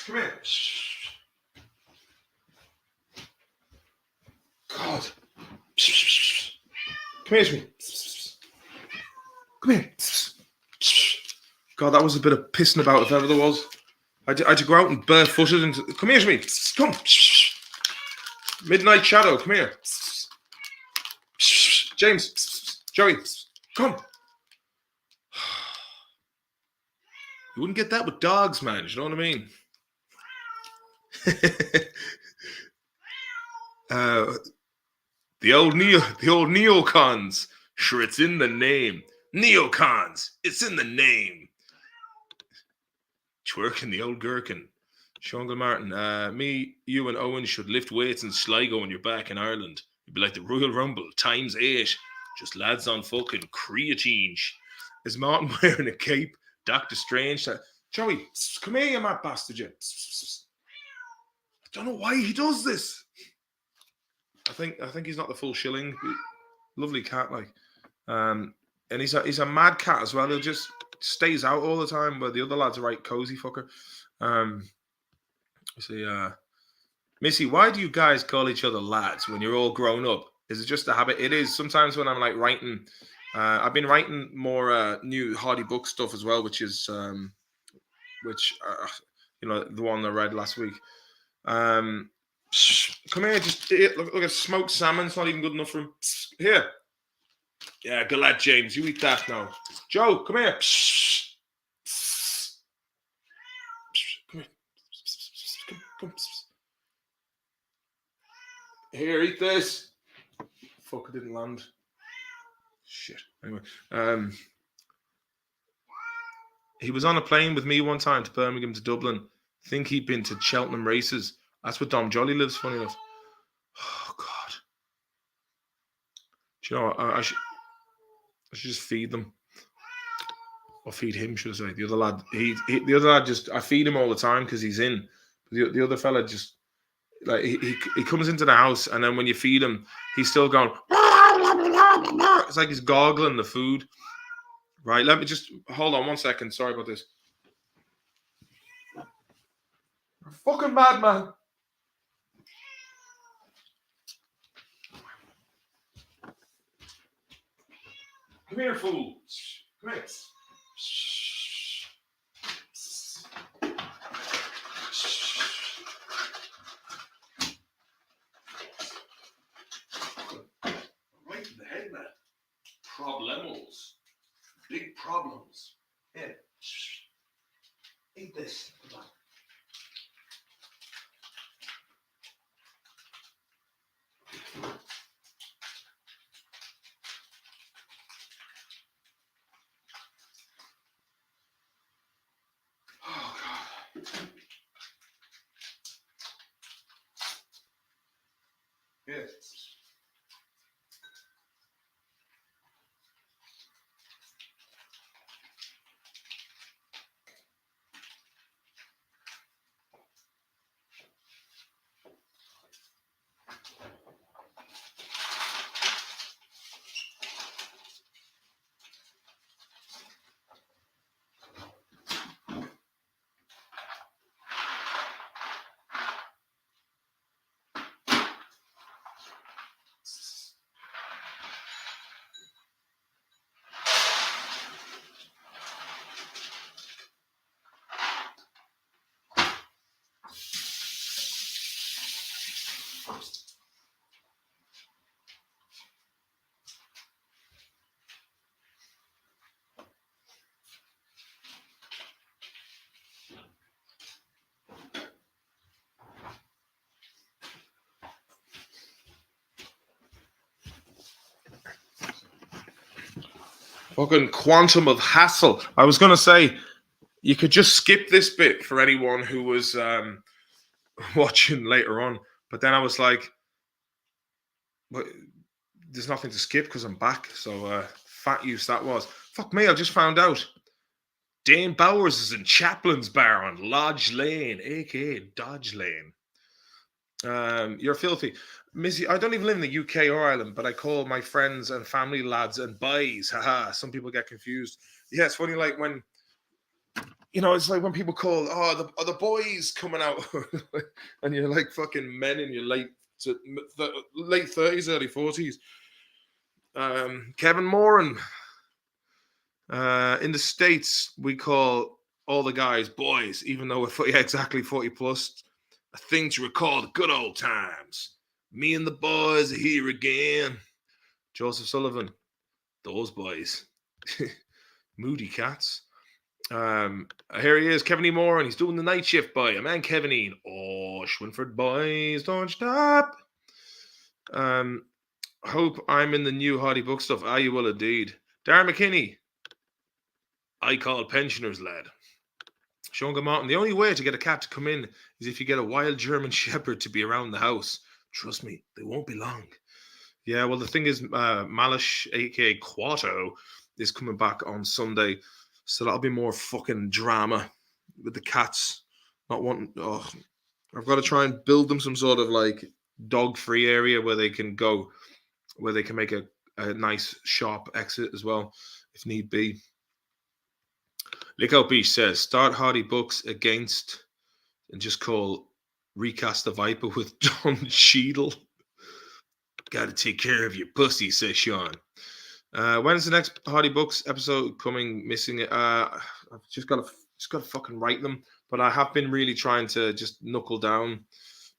Speaker 1: Come here. God. Come here to me. Come here. God, that was a bit of pissing about if ever there was. I had to go out and barefooted into. Come here to me. Come. Midnight Shadow, come here. James, Joey, come. You wouldn't get that with dogs, man. You know what I mean? The old neocons. Sure, it's in the name. Neocons. It's in the name. Twerking the old gherkin. Shongle Martin. Me, you, and Owen should lift weights in Sligo when you're back in Ireland. You'd be like the Royal Rumble times 8. Just lads on fucking creatine. Is Martin wearing a cape? Doctor Strange. Joey, come here, you mad bastard. You. I don't know why he does this. I think he's not the full shilling. Lovely cat, like. And he's a mad cat as well. He'll just stays out all the time, where the other lad's a right cozy fucker. Missy, why do you guys call each other lads when you're all grown up? Is it just a habit? It is. Sometimes when I'm like writing, I've been writing more new Hardy book stuff as well, which is the one I read last week. Come here, just look at smoked salmon. It's not even good enough for him. Here. Yeah, good lad, James. You eat that now. Joe, come here. Come here. Come. Here, eat this. Fuck, it didn't land. Shit. Anyway, he was on a plane with me one time to Birmingham to Dublin. Think he'd been to Cheltenham races. That's where Dom Jolly lives, funny enough. Oh, God. Do you know what? I should just feed them. Or feed him, should I say. The other lad, the other lad I feed him all the time because he's in. The other fella just, like, he comes into the house, and then when you feed him, he's still going, it's like he's gargling the food. Right, let me just, hold on 1 second. Sorry about this. You're a fucking madman. Come here, fool. Come here. Right in the head, man. Problemos. Big problems. Here. Eat this. Come on. Oh, God. Here. Fucking quantum of hassle. I was going to say, you could just skip this bit for anyone who was watching later on. But then I was like, but there's nothing to skip because I'm back. So fat use that was. Fuck me, I just found out. Dane Bowers is in Chaplin's Bar on Lodge Lane, a.k.a. Dodge Lane. You're filthy. Missy, I don't even live in the UK or Ireland, but I call my friends and family lads and boys. Haha, some people get confused. Yeah, it's funny, like when, it's like when people call, the boys coming out, and you're like fucking men in your late 30s, early 40s. Kevin Moran. In the States, we call all the guys boys, even though we're exactly 40 plus. A thing to recall the good old times. Me and the boys are here again. Joseph Sullivan. Those boys. Moody cats. Here he is, Kevin E. Moore, and he's doing the night shift by a man, Kevin E. Oh, Schwinford boys, don't stop. Hope I'm in the new Hardy book stuff. Ah, you will indeed. Darren McKinney. I call pensioners, lad. Sean Martin, the only way to get a cat to come in is if you get a wild German Shepherd to be around the house. Trust me, they won't be long. Yeah, well, the thing is, Malish, aka Quato, is coming back on Sunday, so that'll be more fucking drama with the cats not wanting. Oh, I've got to try and build them some sort of like dog-free area where they can go, where they can make a nice sharp exit as well, if need be. Lickout Beach says start Hardy Books against and just call recast the Viper with Don Cheadle. Got to take care of your pussy, says Sean. When's the next Hardy Books episode coming? Missing it. I've just got to fucking write them. But I have been really trying to just knuckle down.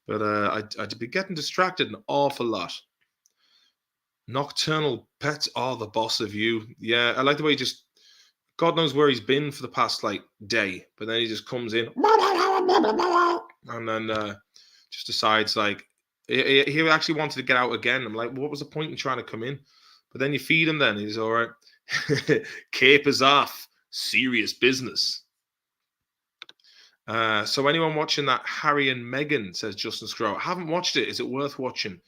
Speaker 1: But I'd be getting distracted an awful lot. Nocturnal pets are the boss of you. Yeah, I like the way he just. God knows where he's been for the past like day, but then he just comes in and then just decides like he actually wanted to get out again. I'm like, what was the point in trying to come in? But then you feed him, then he's all right. Cape is off. Serious business. So anyone watching that Harry and Meghan, says Justin Scrow. I haven't watched it. Is it worth watching?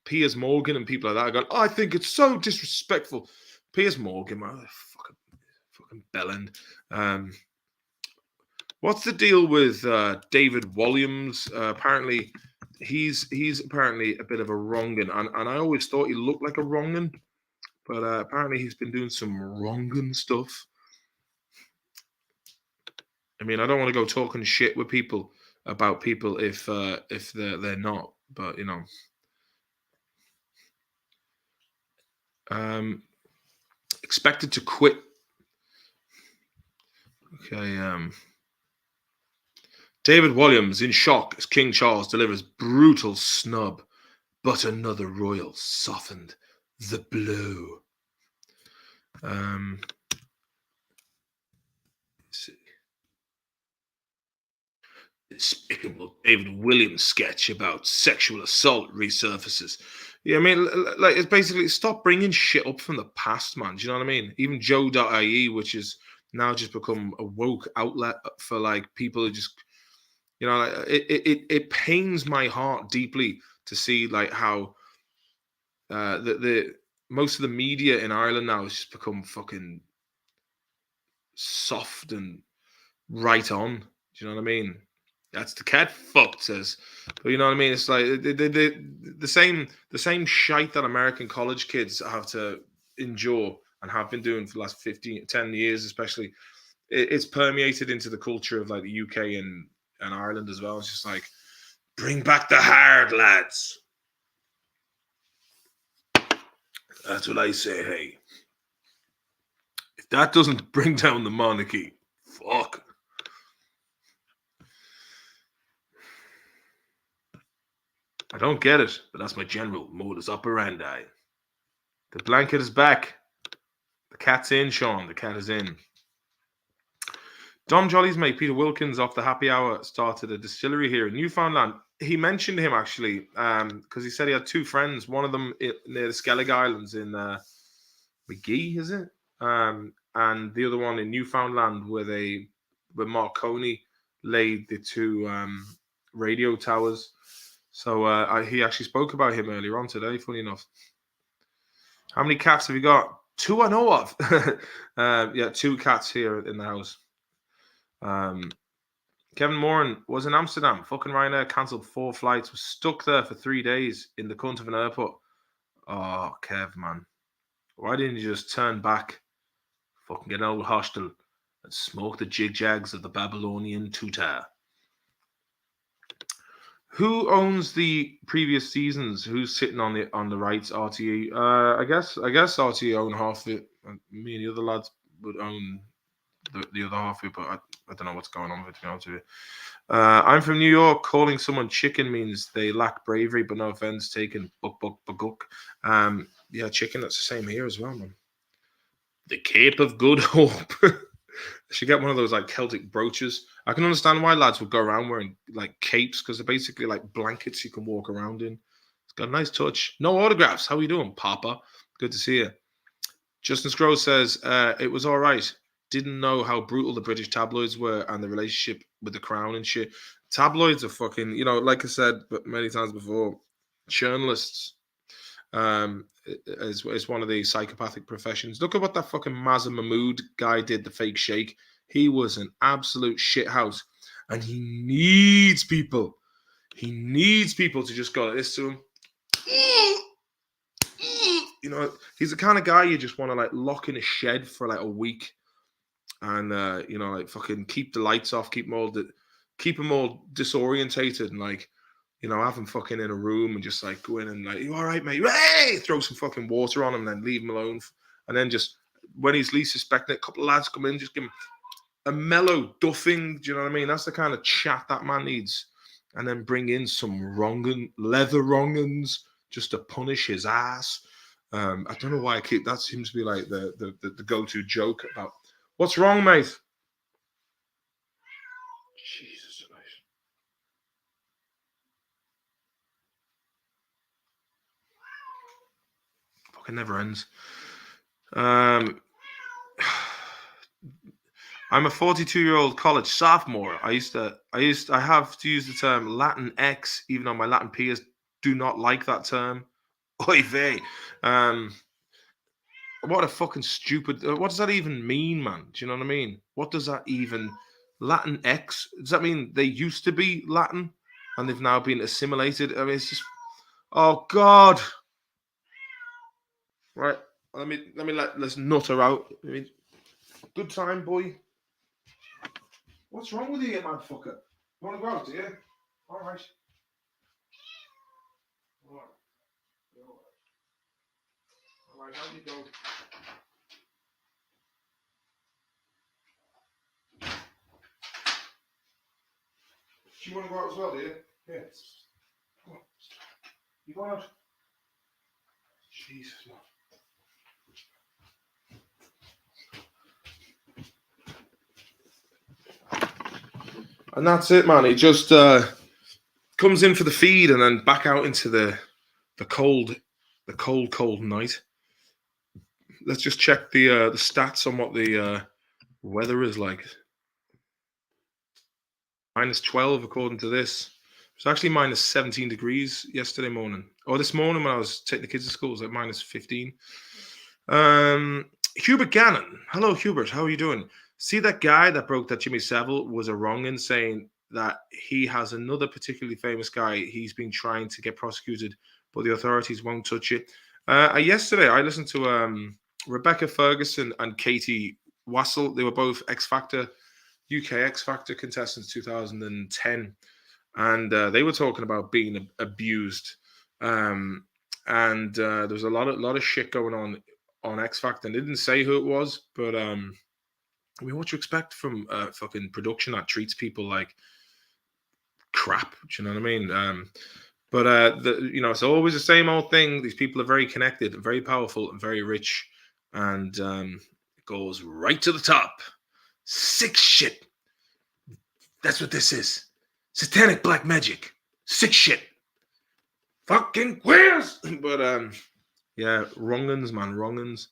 Speaker 1: Piers Morgan and people like that are going, I think it's so disrespectful. Piers Morgan, man, fucking bellend. What's the deal with David Williams? Apparently, he's apparently a bit of a wrong'un, and I always thought he looked like a wrong'un, but apparently he's been doing some wrong'un stuff. I mean, I don't want to go talking shit with people about people if they're not, but you know. Expected to quit. Okay. David Williams in shock as King Charles delivers brutal snub, but another royal softened the blow. Let's see. Despicable David Williams sketch about sexual assault resurfaces. Yeah, I mean, like, it's basically stop bringing shit up from the past, man. Do you know what I mean? Even Joe.ie, which is now just become a woke outlet for like people who just, you know, like, it pains my heart deeply to see like how the most of the media in Ireland now has just become fucking soft and right on. Do you know what I mean? That's the cat fucked, says. But you know what I mean? It's like the same shite that American college kids have to endure and have been doing for the last 10 years, especially. It's permeated into the culture of like the UK and Ireland as well. It's just like, bring back the hard, lads. That's what I say, hey. If that doesn't bring down the monarchy, fuck. I don't get it, but that's my general modus operandi. The blanket is back. The cat's in, Sean. The cat is in. Dom Jolly's mate, Peter Wilkins, off the happy hour, started a distillery here in Newfoundland. He mentioned him, actually, because he said he had two friends. One of them near the Skellig Islands in McGee, is it? And the other one in Newfoundland where Marconi laid the two radio towers. So he actually spoke about him earlier on today, funny enough. How many cats have you got? 2 I know of. Yeah, 2 cats here in the house. Kevin Moran was in Amsterdam. Fucking Ryanair cancelled 4 flights. Was stuck there for 3 days in the cunt of an airport. Oh, Kev, man. Why didn't you just turn back? Fucking get an old hostel and smoke the jig-jags of the Babylonian tutor. Who owns the previous seasons? Who's sitting on the rights? RTE. I guess RTE own half of it. Me and the other lads would own the other half of it, but I don't know what's going on with it, to be honest with you. I'm from New York. Calling someone chicken means they lack bravery, but no offense taken. Buk. Yeah, chicken. That's the same here as well, man. The Cape of Good Hope. I should get one of those like Celtic brooches. I can understand why lads would go around wearing like capes because they're basically like blankets you can walk around in. It's got a nice touch. No autographs. How are you doing, Papa? Good to see you. Justin Scroll says it was all right. Didn't know how brutal the British tabloids were and the relationship with the Crown and shit. Tabloids are fucking, you know, like I said but many times before, journalists. Is one of the psychopathic professions. Look at what that fucking Mazza Mahmood guy did, the fake sheikh. He was an absolute shithouse, and he needs people. He needs people to just go like this to him. You know, he's the kind of guy you just want to like lock in a shed for like a week, and you know, like fucking keep the lights off, keep them all disorientated, and like, you know, have him fucking in a room and just like go in and like, you all right, mate? Hey, throw some fucking water on him, and then leave him alone, and then just when he's least suspecting it, a couple of lads come in, just give him a mellow duffing. Do you know what I mean? That's the kind of chat that man needs, and then bring in some leather wrong'uns just to punish his ass. I don't know why I keep that. Seems to be like the go-to joke about what's wrong, mate. Jesus Christ. Fucking never ends. I'm a 42-year-old college sophomore. I have to use the term Latin X, even though my Latin peers do not like that term. Oy vey. What a fucking stupid. What does that even mean, man? Do you know what I mean? What does that even. Latin X? Does that mean they used to be Latin and they've now been assimilated? I mean, it's just. Oh, God. Right. Let me let this nutter out. I mean, good time, boy. What's wrong with you, you motherfucker? You want to go out, do you? All right. All right. All right, how do you go? Do you want to go out as well, do you? Yeah. Go on. You going out? Jesus, man. And that's it, man. He just comes in for the feed and then back out into the cold night. Let's just check the stats on what the weather is like. -12 according to this. It's actually -17 degrees yesterday morning. Or this morning when I was taking the kids to school, it was like -15. Hubert Gannon. Hello, Hubert. How are you doing? See that guy that broke that Jimmy Savile was a wrong'un, saying that he has another particularly famous guy he's been trying to get prosecuted, but the authorities won't touch it. Yesterday, I listened to Rebecca Ferguson and Katie Wassel. They were both UK X Factor contestants 2010. And they were talking about being abused. And there was a lot of shit going on X Factor. And they didn't say who it was, but I mean, what do you expect from fucking production that treats people like crap? Do you know what I mean? But you know, it's always the same old thing. These people are very connected, and very powerful, and very rich, and it goes right to the top. Sick shit. That's what this is. Satanic black magic. Sick shit. Fucking queers. But yeah, wrong'uns, man, wrong'uns.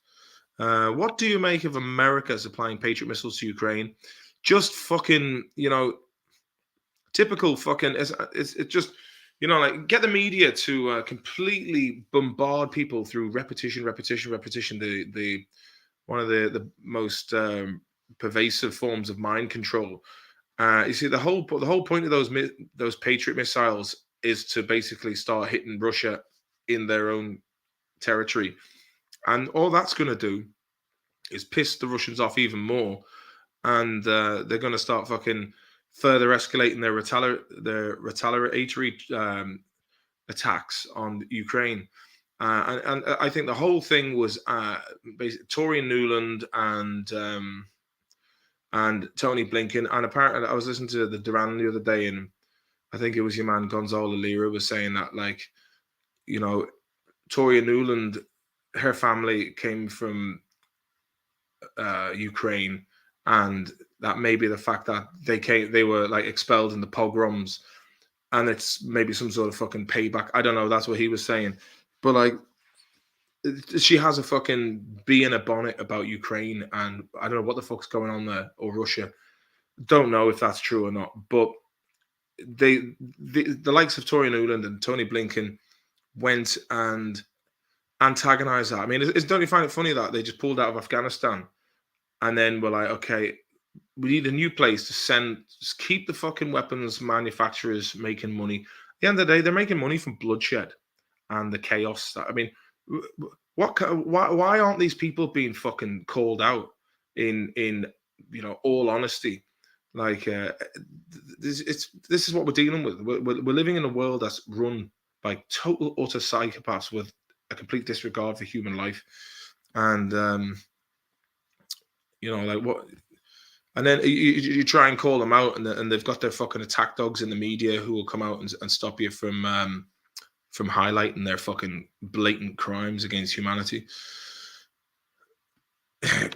Speaker 1: What do you make of America supplying Patriot missiles to Ukraine? Just fucking, you know, typical fucking. It's just, you know, like get the media to completely bombard people through repetition. The one of the most pervasive forms of mind control. You see, the whole point of those Patriot missiles is to basically start hitting Russia in their own territory. And all that's going to do is piss the Russians off even more. And they're going to start fucking further escalating their retaliatory attacks on Ukraine. And I think the whole thing was basically Tory Newland and Tony Blinken. And apparently I was listening to the Duran the other day, and I think it was your man Gonzalo Lira was saying that, like, you know, Toria Newland, her family came from Ukraine, and that may be the fact that they were like expelled in the pogroms, and it's maybe some sort of fucking payback. I don't know. That's what he was saying, but like, she has a fucking bee in a bonnet about Ukraine, and I don't know what the fuck's going on there, or Russia. Don't know if that's true or not, but the likes of Tory Newland and Tony Blinken went and antagonized that. I mean, don't you find it funny that they just pulled out of Afghanistan and then were like, okay, we need a new place to send, just keep the fucking weapons manufacturers making money. At the end of the day, they're making money from bloodshed and the chaos. I mean, why aren't these people being fucking called out in all honesty? Like, this is what we're dealing with. We're living in a world that's run by total utter psychopaths with a complete disregard for human life, and like what? And then you try and call them out, and they've got their fucking attack dogs in the media who will come out and stop you from highlighting their fucking blatant crimes against humanity.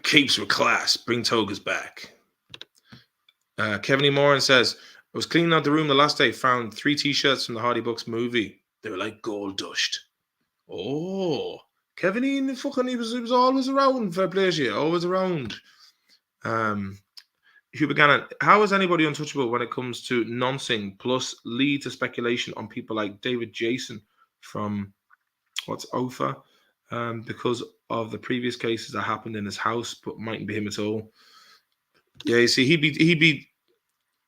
Speaker 1: Keeps with class. Bring togas back. Kevin E. Moran says, I was cleaning out the room the last day, found 3 t-shirts from the Hardy Bucks movie. They were like gold dust. Oh, Kevin E. he was always around. Fair play to you, always around. Hugh Buchanan, how is anybody untouchable when it comes to noncing, plus lead to speculation on people like David Jason from OFA, because of the previous cases that happened in his house, but mightn't be him at all. Yeah, you see,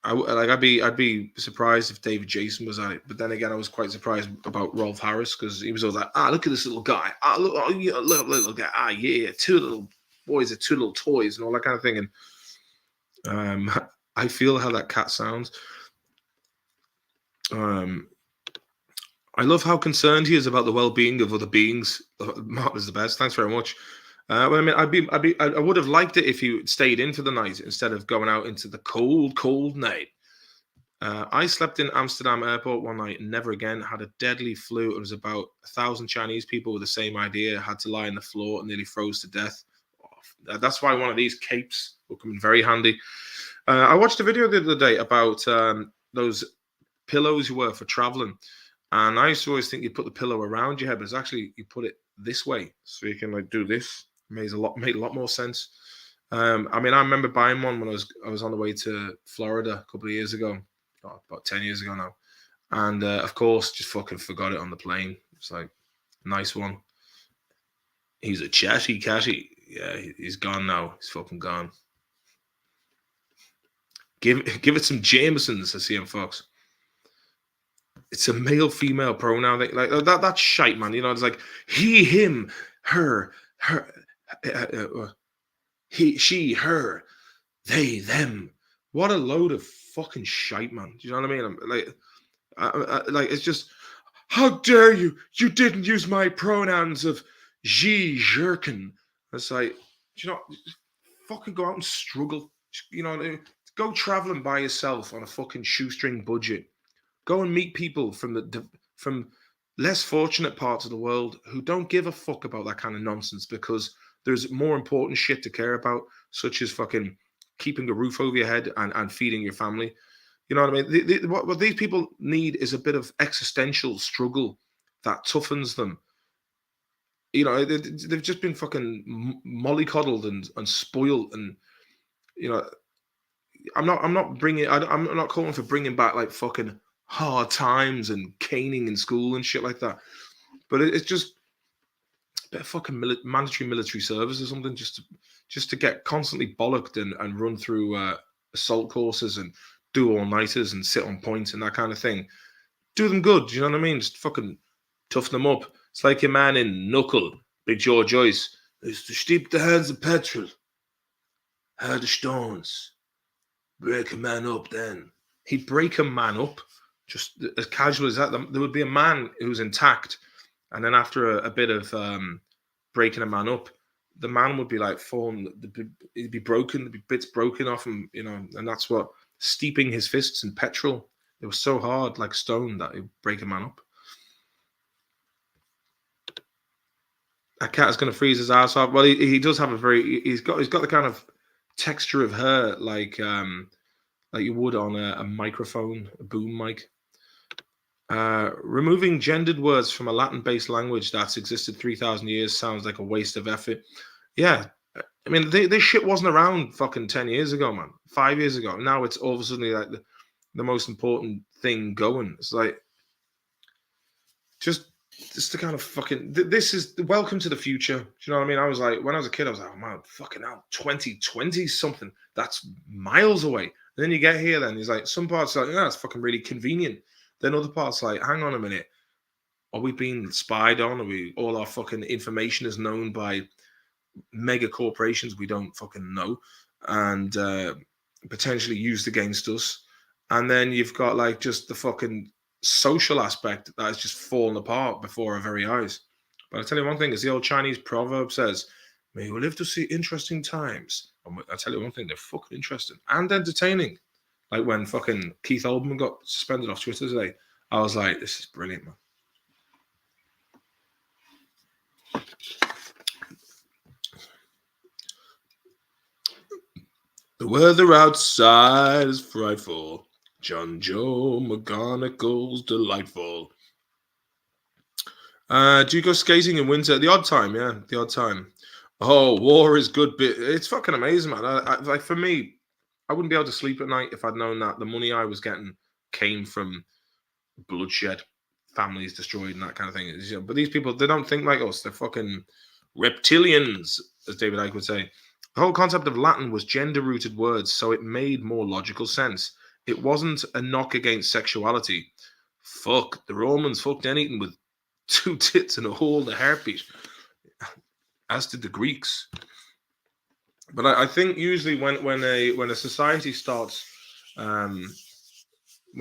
Speaker 1: I'd be surprised if David Jason was at it, but then again, I was quite surprised about Rolf Harris because he was always like, look at this little guy, look, little guy, yeah, 2 little boys are 2 little toys and all that kind of thing, and I feel how that cat sounds. I love how concerned he is about the well-being of other beings. Martin's the best. Thanks very much. Well, I mean, I would have liked it if he stayed in for the night instead of going out into the cold night. I slept in Amsterdam airport one night and never again. Had a deadly flu. It was about 1,000 Chinese people with the same idea. Had to lie on the floor and nearly froze to death. That's why one of these capes will come in very handy. I watched a video the other day about those pillows you wear for traveling. And I used to always think you put the pillow around your head, but it's actually you put it this way, so you can like do this. Made a lot more sense. I mean, I remember buying one when I was on the way to Florida a couple of years ago, about 10 years ago now, and of course, just fucking forgot it on the plane. It's like nice one. He's a chatty catty. Yeah, he's gone now. He's fucking gone. Give it some Jamesons, says CM Fox. It's a male-female pronoun. Like that's shite, man. You know, it's like he, him, her, he, she, her, they, them. What a load of fucking shite, man. Do you know what I mean? Like it's just, how dare you? You didn't use my pronouns of she, jerkin. It's like, you know, fucking go out and struggle. You know, go traveling by yourself on a fucking shoestring budget. Go and meet people from less fortunate parts of the world who don't give a fuck about that kind of nonsense because there's more important shit to care about, such as fucking keeping a roof over your head and feeding your family. You know what I mean? What these people need is a bit of existential struggle that toughens them. You know, they've just been fucking mollycoddled and spoiled, and you know, I'm not calling for bringing back like fucking hard times and caning in school and shit like that, but it's just a bit of fucking mandatory military service or something, just to get constantly bollocked and run through assault courses and do all-nighters and sit on points and that kind of thing. Do them good, you know what I mean? Just fucking toughen them up. It's like your man in Knuckle, Big George Joyce. It's to steep the hands of petrol, hard the stones, break a man up then. He'd break a man up just as casual as that. There would be a man who's intact, and then after a bit of breaking a man up, the man would be like falling. He'd be broken. There'd be bits broken off him, you know. And that's what steeping his fists in petrol. It was so hard, like stone, that it'd break a man up. That cat is going to freeze his ass off. Well, he does have a very. He's got the kind of texture of hair like you would on a microphone, a boom mic. Removing gendered words from a Latin-based language that's existed 3,000 years sounds like a waste of effort. Yeah, I mean, this shit wasn't around fucking 10 years ago, man. 5 years ago. Now it's all of a sudden like the most important thing going. It's like, just Just the kind of fucking. This is welcome to the future. Do you know what I mean? I was like, when I was a kid, I was like, oh man, fucking hell, 2020 something. That's miles away. And then you get here, then he's like, some parts are like, yeah, it's fucking really convenient. Then other parts like, hang on a minute, are we being spied on? Are we all our fucking information is known by mega corporations we don't fucking know and potentially used against us? And then you've got like just the fucking social aspect that has just fallen apart before our very eyes. But I tell you one thing, as the old Chinese proverb says, may you live to see interesting times. And I tell you one thing, they're fucking interesting and entertaining. Like when fucking Keith Oldman got suspended off Twitter today, I was like, this is brilliant, man. The weather outside is frightful. John Joe McGonagall's delightful. Do you go skating in winter? The odd time, yeah, the odd time. Oh, war is good. It's fucking amazing, man. Like for me, I wouldn't be able to sleep at night if I'd known that the money I was getting came from bloodshed, families destroyed, and that kind of thing. But these people, they don't think like us. They're fucking reptilians, as David Icke would say. The whole concept of Latin was gender-rooted words, so it made more logical sense. It wasn't a knock against sexuality. Fuck, the Romans fucked anything with 2 tits and a hole in a heartbeat, as did the Greeks. But I think usually when a society starts, when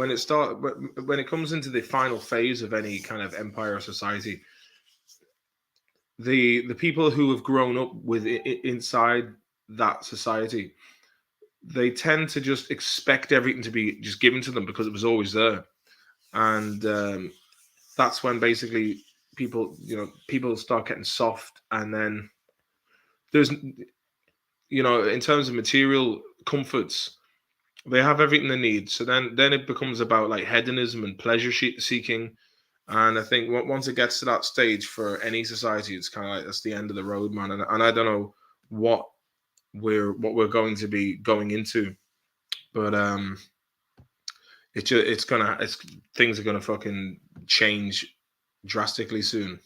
Speaker 1: it comes into the final phase of any kind of empire or society, the people who have grown up with inside that society, they tend to just expect everything to be just given to them because it was always there, and that's when basically people start getting soft, and then there's in terms of material comforts, they have everything they need. So then it becomes about like hedonism and pleasure seeking. And I think once it gets to that stage for any society, it's kind of like that's the end of the road, man. And I don't know what we're going to be going into, but things are gonna fucking change drastically soon.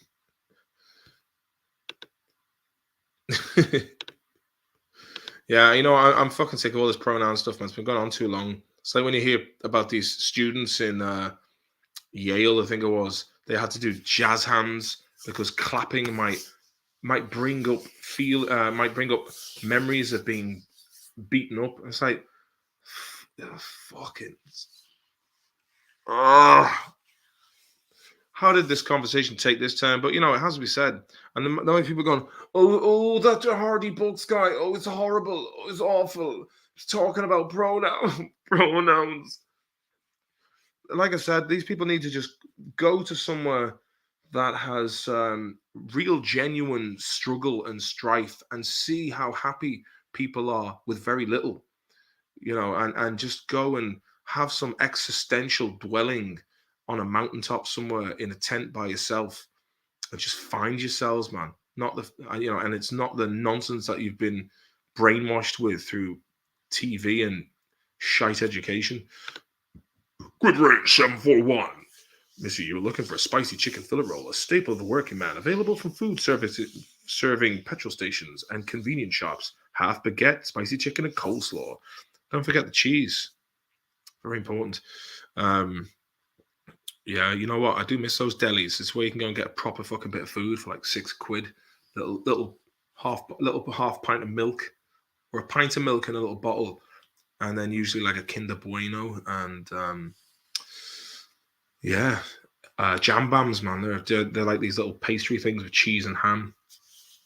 Speaker 1: Yeah, I'm fucking sick of all this pronoun stuff, man. It's been going on too long. It's like when you hear about these students in Yale, I think it was, they had to do jazz hands because clapping might bring up memories of being beaten up. It's like fucking how did this conversation take this turn? But it has to be said. And the way people are going, oh, that's a Hardy Bucks guy. Oh, it's horrible. Oh, it's awful. It's talking about pronouns. Like I said, these people need to just go to somewhere that has real, genuine struggle and strife, and see how happy people are with very little. And just go and have some existential dwelling on a mountaintop somewhere in a tent by yourself, and just find yourselves, man. Not the and it's not the nonsense that you've been brainwashed with through TV and shite education. Good range 741. Missy, you're looking for a spicy chicken fillet roll, a staple of the working man, available from food services serving petrol stations and convenience shops. Half baguette, spicy chicken, and coleslaw. Don't forget the cheese. Very important. Yeah, you know what? I do miss those delis. It's where you can go and get a proper fucking bit of food for like £6. Little half pint of milk, or a pint of milk in a little bottle, and then usually like a Kinder Bueno and jam bams, man. They're like these little pastry things with cheese and ham,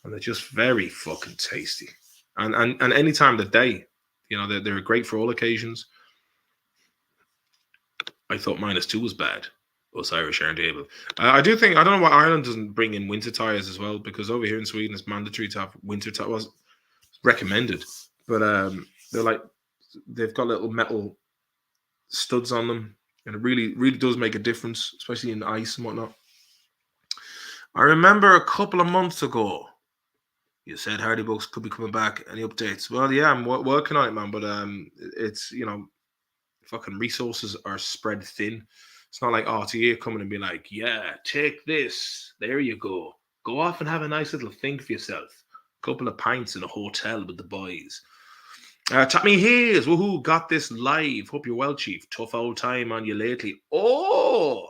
Speaker 1: and they're just very fucking tasty. And any time of the day, they're great for all occasions. I thought -2 was bad. Us Irish aren't able. I don't know why Ireland doesn't bring in winter tires as well, because over here in Sweden it's mandatory to have winter tires. Well, recommended, but they've got little metal studs on them, and it really, really does make a difference, especially in ice and whatnot. I remember a couple of months ago, you said Hardy Bucks could be coming back. Any updates? Well, yeah, I'm working on it, man, but it's fucking resources are spread thin. It's not like RTA coming and be like, yeah, take this. There you go. Go off and have a nice little think for yourself. A couple of pints in a hotel with the boys. Tommy Hayes, woohoo, got this live. Hope you're well, Chief. Tough old time on you lately. Oh,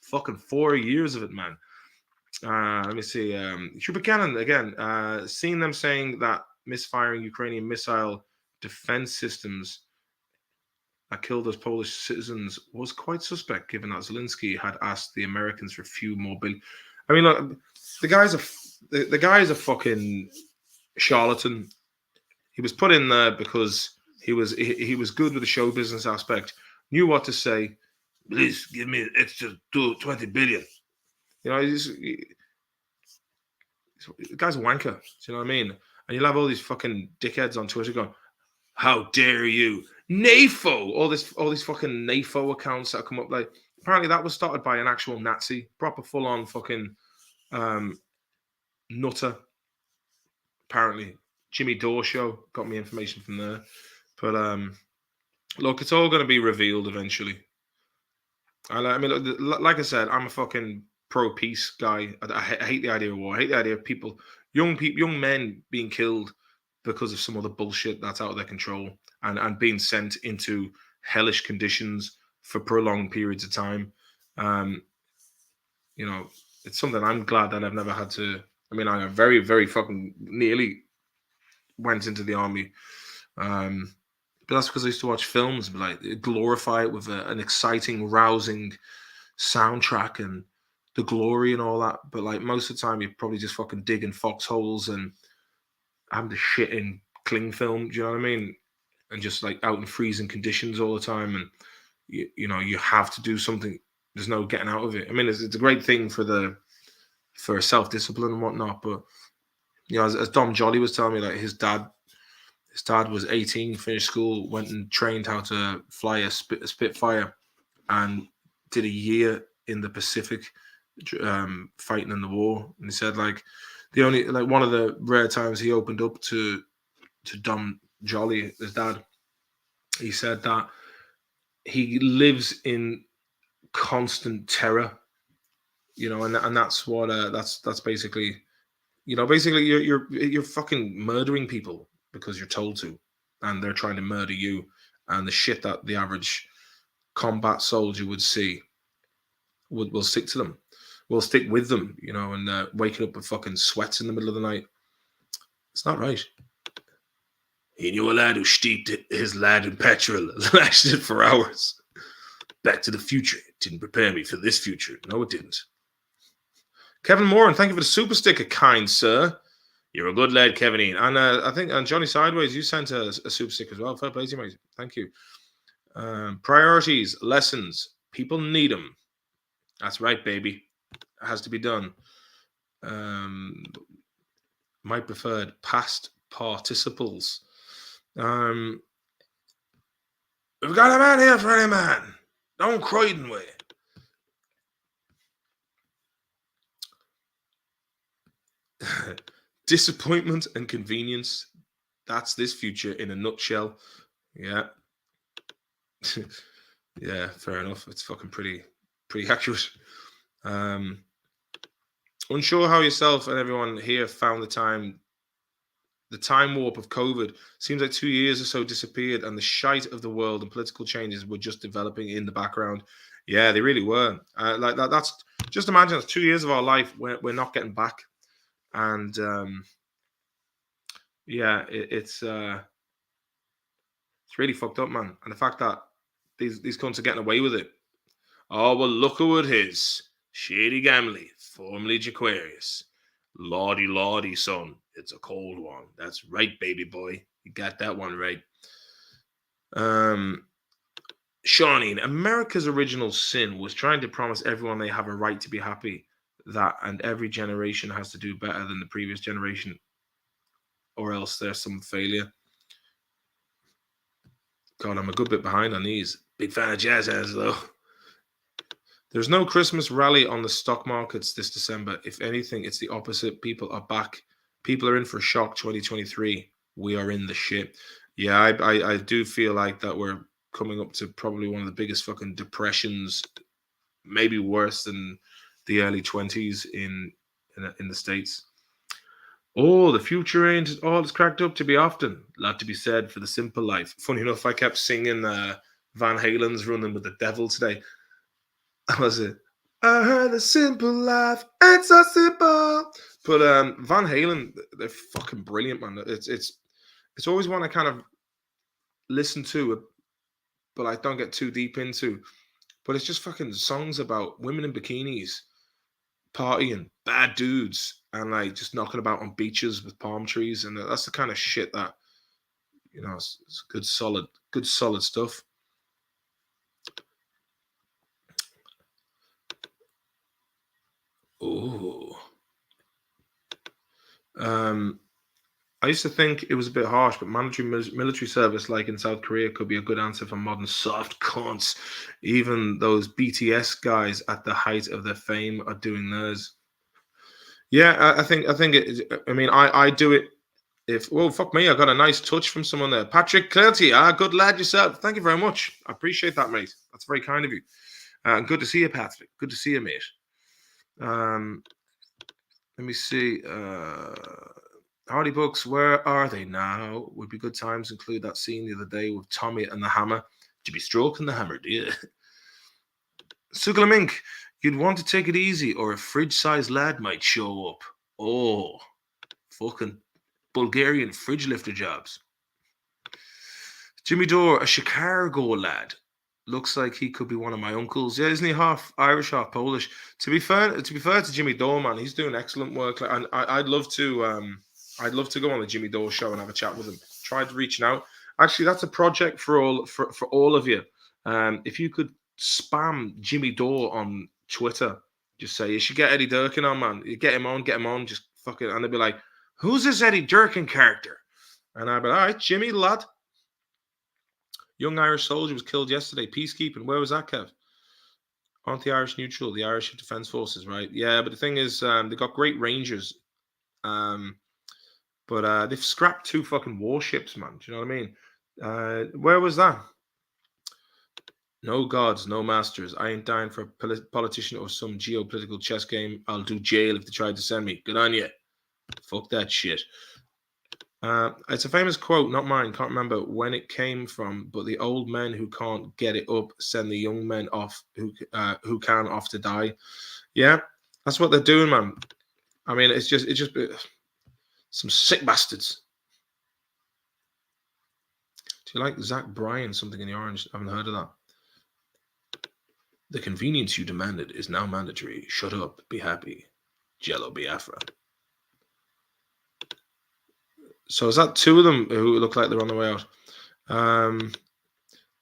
Speaker 1: fucking 4 years of it, man. Let me see. Hubert Cannon, again, seeing them saying that misfiring Ukrainian missile defense systems that killed those Polish citizens was quite suspect, given that Zelensky had asked the Americans for a few more billion. I mean, look, the guy is a fucking charlatan. He was put in there because he was good with the show business aspect, knew what to say. Please give me extra 20 billion. You know, the guy's a wanker. Do you know what I mean? And you'll have all these fucking dickheads on Twitter going, "How dare you, NAFO!" All these fucking NAFO accounts that come up. Like, apparently that was started by an actual Nazi, proper full on fucking nutter. Apparently, Jimmy Dore show got me information from there. But look, it's all going to be revealed eventually. I mean, look, like I said, I'm a fucking pro-peace guy. I hate the idea of war. I hate the idea of young men being killed because of some other bullshit that's out of their control and being sent into hellish conditions for prolonged periods of time. You know, it's something I'm glad that I've never had to. I mean, I very, very fucking nearly went into the army. But that's because I used to watch films, but like glorify it with an exciting, rousing soundtrack and the glory and all that. But like most of the time, you're probably just fucking digging foxholes and having to shit in cling film. Do you know what I mean? And just like out in freezing conditions all the time, and you know you have to do something. There's no getting out of it. I mean, it's a great thing for self-discipline and whatnot. But you know, as Dom Jolly was telling me, like his dad was 18, finished school, went and trained how to fly a Spitfire, and did a year in the Pacific, fighting in the war. And he said like one of the rare times he opened up to Dom Jolly, his dad, he said that he lives in constant terror, you know, and that's what that's basically, you know, basically you're fucking murdering people because you're told to, and they're trying to murder you, and the shit that the average combat soldier would see will stick to them, will stick with them, you know, and waking up with fucking sweats in the middle of the night. It's not right. He knew a lad who steeped his lad in petrol and lasted for hours. Back to the Future. It didn't prepare me for this future. No, it didn't. Kevin Moran, thank you for the super sticker, kind sir. You're a good lad, Kevin Ian. And I think Johnny Sideways, you sent a super sticker as well. Fair play to you, mate. Thank you. Priorities, lessons. People need them. That's right, baby. It has to be done. My preferred past participles. We've got a man here for any man. Don't Croydon way. Disappointment and convenience. That's this future in a nutshell. Yeah. Yeah, fair enough. It's fucking pretty accurate. Unsure how yourself and everyone here found the time warp of COVID. Seems like 2 years or so disappeared, and the shite of the world and political changes were just developing in the background. Yeah, they really were. Like that. That's just imagine that's 2 years of our life we're not getting back, and yeah, it's really fucked up, man. And the fact that these cunts are getting away with it. Oh well, look who it is. Shady Gamley, formerly Jaquarius. Lordy, son. It's a cold one. That's right, baby boy. You got that one right. Shawnee, America's original sin was trying to promise everyone they have a right to be happy, and every generation has to do better than the previous generation, or else there's some failure. God, I'm a good bit behind on these. Big fan of jazz hands, though. There's no Christmas rally on the stock markets this December. If anything, it's the opposite. People are back. People are in for a shock 2023. We are in the shit. Yeah, I do feel like that we're coming up to probably one of the biggest fucking depressions maybe worse than the early 20s in the States. Oh, the future ain't all it's cracked up to be often. Lot to be said for the simple life. Funny enough, I kept singing Van Halen's Running with the Devil today. That was it. I heard the simple life ain't so simple. But Van Halen, they're fucking brilliant, man. It's always one I kind of listen to, but I don't get too deep into. But it's just fucking songs about women in bikinis, partying, bad dudes, and like just knocking about on beaches with palm trees, and that's the kind of shit that, you know, it's good solid stuff. Oh, I used to think it was a bit harsh, but mandatory military service, like in South Korea, could be a good answer for modern soft cunts. Even those BTS guys at the height of their fame are doing theirs. Yeah, I think it. I mean, I do it. If well, fuck me, I got a nice touch from someone there, Patrick Clancy. Good lad yourself. Thank you very much. I appreciate that, mate. That's very kind of you. Good to see you, Patrick. Good to see you, mate. Let me see. Hardy Books, where are they now? Would be good times include that scene the other day with Tommy and the hammer. To be stroking the hammer, do you? Sugalamink, you'd want to take it easy, or a fridge-sized lad might show up. Oh, fucking Bulgarian fridge lifter jobs. Jimmy Dore, a Chicago lad. Looks like he could be one of my uncles. Yeah, isn't he half Irish, half Polish? To be fair to Jimmy Dore, man, he's doing excellent work. And I'd love to go on the Jimmy Dore show and have a chat with him. Tried reaching out. Actually, that's a project for all of you. If you could spam Jimmy Dore on Twitter, just say you should get Eddie Durkin on, man. You get him on, just fucking, and they'll be like, who's this Eddie Durkin character? And I'd be like, all right, Jimmy, lad. Young Irish soldier was killed yesterday. Peacekeeping. Where was that, Kev? Aren't the Irish neutral? The Irish Defence Forces, right? Yeah, but the thing is, they got great rangers. But they've scrapped 2 fucking warships, man. Do you know what I mean? Where was that? No gods, no masters. I ain't dying for a politician or some geopolitical chess game. I'll do jail if they tried to send me. Good on you. Fuck that shit. It's a famous quote, not mine. Can't remember when it came from, but the old men who can't get it up send the young men off who can off to die. Yeah, that's what they're doing, man. I mean, it's just some sick bastards. Do you like Zach Bryan, Something in the Orange? I haven't heard of that. The convenience you demanded is now mandatory. Shut up, be happy. Jello Biafra. So is that 2 of them who look like they're on the way out?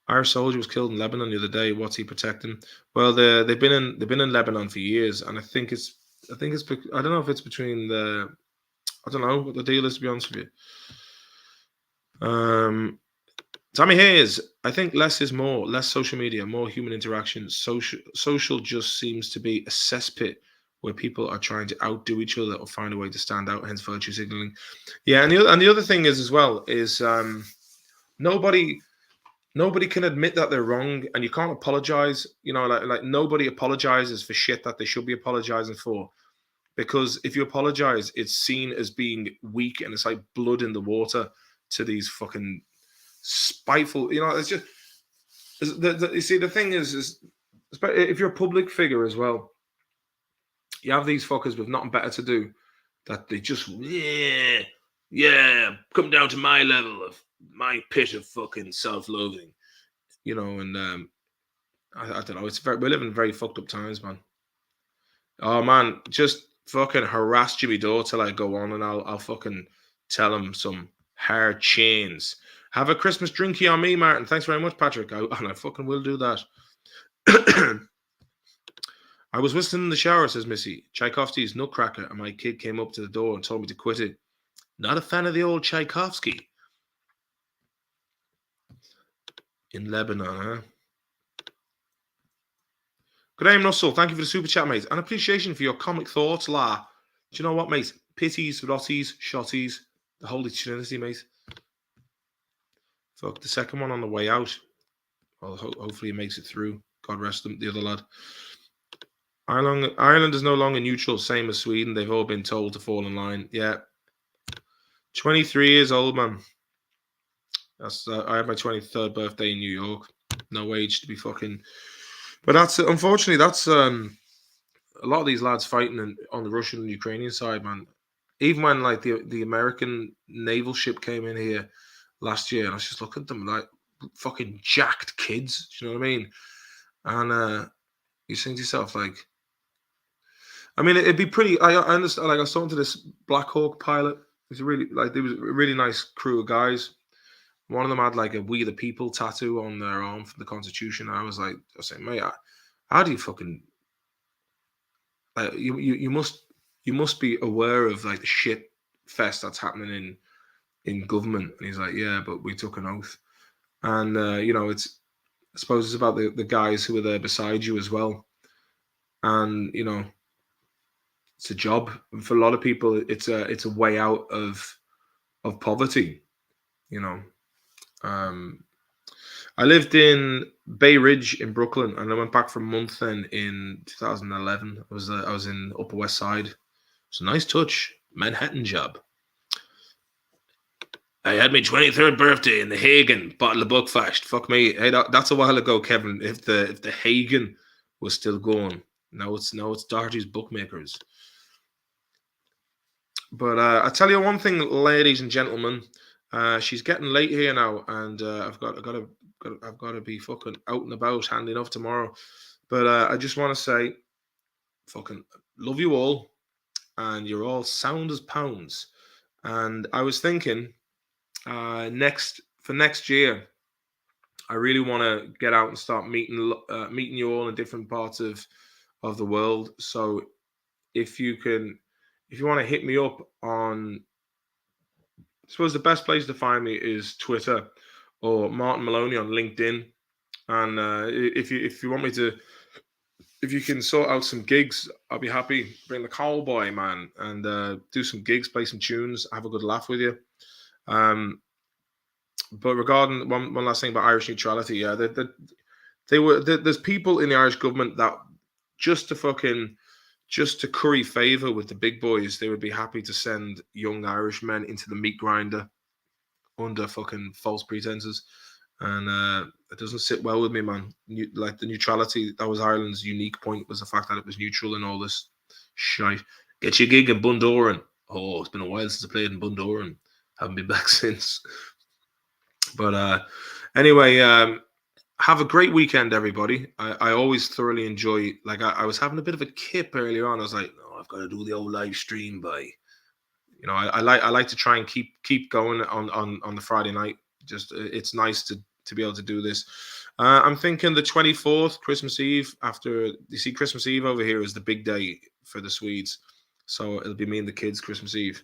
Speaker 1: Irish soldier was killed in Lebanon the other day. What's he protecting? Well, they've been in Lebanon for years, and I think it's I don't know if it's between I don't know what the deal is, to be honest with you. Tommy Hayes, I think less is more. Less social media, more human interaction. Social just seems to be a cesspit where people are trying to outdo each other or find a way to stand out, hence virtue signaling. Yeah, and the other thing is as well is nobody can admit that they're wrong, and you can't apologize. You know, like nobody apologizes for shit that they should be apologizing for, because if you apologize, it's seen as being weak, and it's like blood in the water to these fucking spiteful. You know, it's just you see, the thing is if you're a public figure as well. You have these fuckers with nothing better to do, that they just, come down to my level of my pit of fucking self-loathing, you know, and I don't know, we're living in very fucked up times, man. Oh, man, just fucking harass Jimmy Dore till I go on, and I'll fucking tell him some hard chains. Have a Christmas drinky on me, Martin. Thanks very much, Patrick. And I fucking will do that. I was whistling in the shower, says Missy. Tchaikovsky's Nutcracker, and my kid came up to the door and told me to quit it. Not a fan of the old Tchaikovsky. In Lebanon, huh? Good day, Russell. Thank you for the super chat, mate. And appreciation for your comic thoughts, la. Do you know what, mate? Pitties, rotties, shotties, the Holy Trinity, mate. Fuck, the second one on the way out. Well, hopefully he makes it through. God rest him, the other lad. Ireland is no longer neutral, same as Sweden. They've all been told to fall in line. Yeah. 23 years old, man. That's I had my 23rd birthday in New York. No age to be fucking. But that's unfortunately that's a lot of these lads fighting on the Russian and Ukrainian side, man. Even when like the American naval ship came in here last year, and I was just looking at them like fucking jacked kids. Do you know what I mean? And you think to yourself like, I mean, it'd be pretty. I understand. Like I was talking to this Black Hawk pilot. He's a really like there was a really nice crew of guys. One of them had like a "We the People" tattoo on their arm from the Constitution. I was saying, mate, how do you fucking like you must be aware of like the shit fest that's happening in government. And he's like, yeah, but we took an oath, and it's I suppose it's about the guys who are there beside you as well, and it's a job for a lot of people. It's a way out of poverty, I lived in Bay Ridge in Brooklyn, and I went back for a month then in 2011. I was in Upper West Side. It's a nice touch, Manhattan job. I had my 23rd birthday in the Hagen bottle of Buckfast. Fuck me. Hey, that's a while ago, Kevin. If the Hagen was still going, now it's Doherty's Bookmakers. But I tell you one thing, ladies and gentlemen, she's getting late here now, and I've got to be fucking out and about, handy enough tomorrow. But I just want to say, fucking love you all, and you're all sound as pounds. And I was thinking, next year, I really want to get out and start meeting you all in different parts of the world. So if you want to hit me up on, I suppose the best place to find me is Twitter or Martin Maloney on LinkedIn. And if you want me to, if you can sort out some gigs, I'll be happy. Bring the cowboy, man, and do some gigs, play some tunes, have a good laugh with you. But regarding one last thing about Irish neutrality, yeah, there's people in the Irish government that just to curry favor with the big boys, they would be happy to send young Irish men into the meat grinder under fucking false pretenses. And it doesn't sit well with me, man. Like the neutrality, that was Ireland's unique point, was the fact that it was neutral in all this shite. Get your gig in Bundoran. Oh, it's been a while since I played in Bundoran. Haven't been back since. But anyway, have a great weekend, everybody. I always thoroughly enjoy, like I was having a bit of a kip earlier on. I was like, no, I've got to do the old live stream by, I like to try and keep going on the Friday night. Just it's nice to be able to do this. I'm thinking the 24th, Christmas Eve. After you see, Christmas Eve over here is the big day for the Swedes, so it'll be me and the kids Christmas Eve,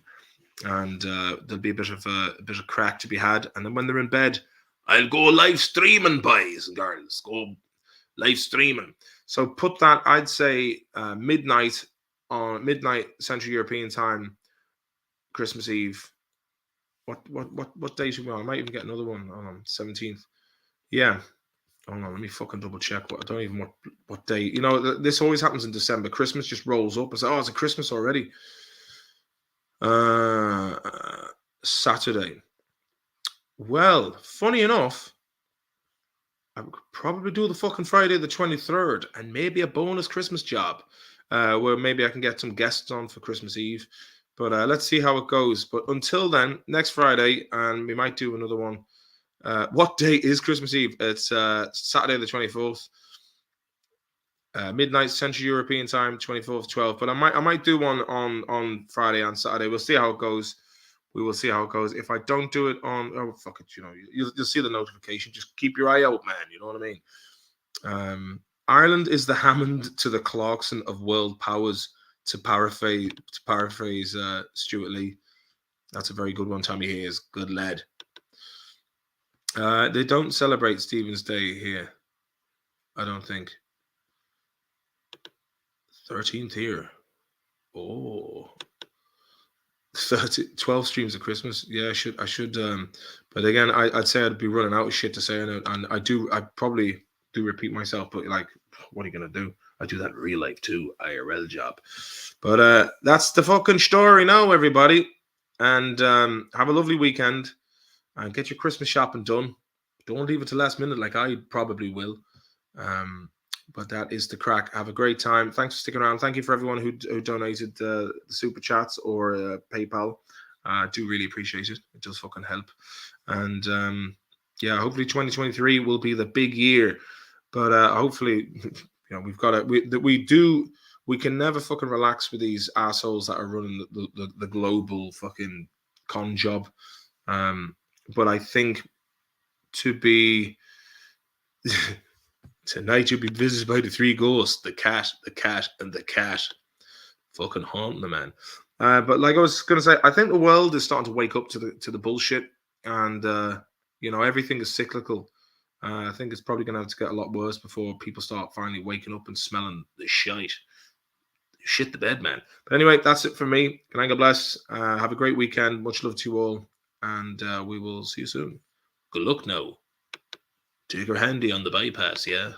Speaker 1: and there'll be a bit of crack to be had. And then when they're in bed, I'll go live streaming, boys and girls. Go live streaming. So put that, I'd say midnight Central European time, Christmas Eve. What day should we on? I might even get another one on 17th. Yeah. Hold on, let me fucking double check. I don't even what day. This always happens in December. Christmas just rolls up. I say, oh, it's a Christmas already. Saturday. Well, funny enough, I would probably do the fucking Friday the 23rd and maybe a bonus Christmas job where maybe I can get some guests on for Christmas Eve. But let's see how it goes. But until then, next Friday, and we might do another one. What day is Christmas Eve? It's Saturday the 24th. Midnight Central European time, 24th, 12th. But I might do one on Friday and Saturday. We'll see how it goes. We will see how it goes. If I don't do it on, oh fuck it, you'll see the notification. Just keep your eye out, man. You know what I mean? Ireland is the Hammond to the Clarkson of world powers, to paraphrase Stuart Lee. That's a very good one. Tommy Hayes, good lad. They don't celebrate Stephen's Day here, I don't think. 13th here. Oh. 12 streams of Christmas. Yeah, I should. But again, I'd say I'd be running out of shit to say, and I probably do repeat myself. But like, what are you gonna do? I do that in real life too, IRL job. But that's the fucking story now, everybody. And have a lovely weekend. And get your Christmas shopping done. Don't leave it to last minute like I probably will. But that is the crack. Have a great time. Thanks for sticking around. Thank you for everyone who donated the super chats or PayPal. I do really appreciate it. It does fucking help. And yeah, hopefully 2023 will be the big year. But hopefully, we've got it. We can never fucking relax with these assholes that are running the global fucking con job. But I think tonight you'll be visited by the three ghosts, the cat, and the cat. Fucking haunting the man. But like I was gonna say, I think the world is starting to wake up to the bullshit, and everything is cyclical. I think it's probably gonna have to get a lot worse before people start finally waking up and smelling the shite. Shit the bed, man. But anyway, that's it for me. Can I God bless? Have a great weekend. Much love to you all, and we will see you soon. Good luck now. Take her handy on the bypass, yeah.